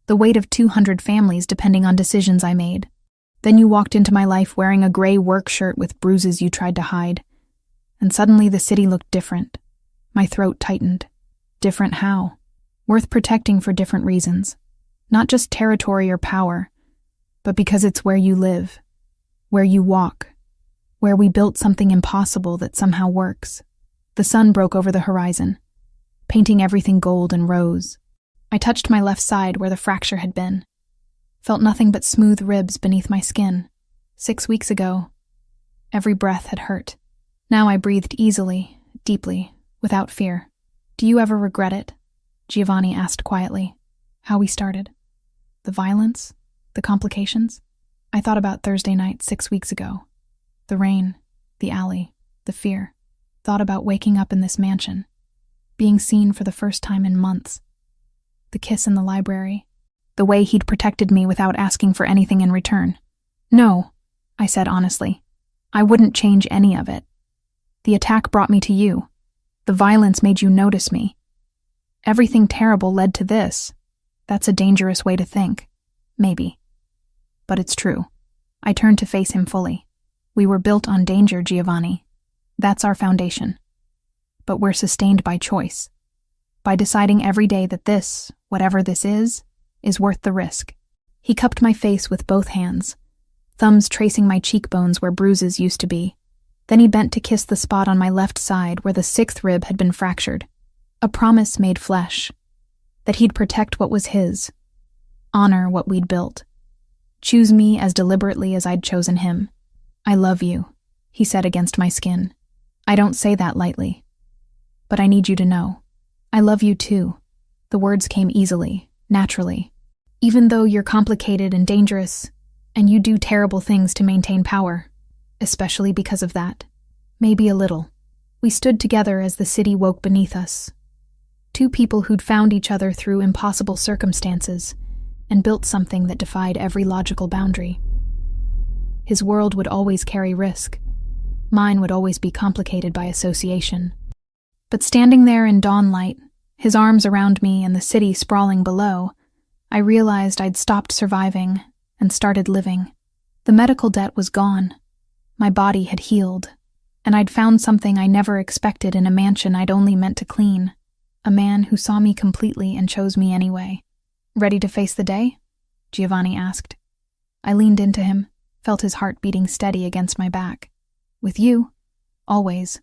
The weight of 200 families depending on decisions I made. Then you walked into my life wearing a gray work shirt with bruises you tried to hide. And suddenly the city looked different. My throat tightened. Different how? Worth protecting for different reasons. Not just territory or power, but because it's where you live, where you walk, where we built something impossible that somehow works. The sun broke over the horizon, painting everything gold and rose. I touched my left side where the fracture had been. Felt nothing but smooth ribs beneath my skin. 6 weeks ago, every breath had hurt. Now I breathed easily, deeply, without fear. Do you ever regret it? Giovanni asked quietly. How we started. The violence? The complications? I thought about Thursday night 6 weeks ago. The rain, the alley, the fear. Thought about waking up in this mansion. Being seen for the first time in months. The kiss in the library. The way he'd protected me without asking for anything in return. No, I said honestly. I wouldn't change any of it. The attack brought me to you. The violence made you notice me. Everything terrible led to this. That's a dangerous way to think. Maybe. But it's true. I turned to face him fully. We were built on danger, Giovanni. That's our foundation. But we're sustained by choice. By deciding every day that this, whatever this is worth the risk. He cupped my face with both hands, thumbs tracing my cheekbones where bruises used to be. Then he bent to kiss the spot on my left side where the sixth rib had been fractured. A promise made flesh. That he'd protect what was his. Honor what we'd built. Choose me as deliberately as I'd chosen him. I love you, he said against my skin. I don't say that lightly. But I need you to know. I love you too. The words came easily, naturally. Even though you're complicated and dangerous, and you do terrible things to maintain power, especially because of that. Maybe a little. We stood together as the city woke beneath us. Two people who'd found each other through impossible circumstances and built something that defied every logical boundary. His world would always carry risk. Mine would always be complicated by association. But standing there in dawn light, his arms around me and the city sprawling below, I realized I'd stopped surviving and started living. The medical debt was gone. My body had healed, and I'd found something I never expected in a mansion I'd only meant to clean. A man who saw me completely and chose me anyway. Ready to face the day? Giovanni asked. I leaned into him, felt his heart beating steady against my back. With you, always.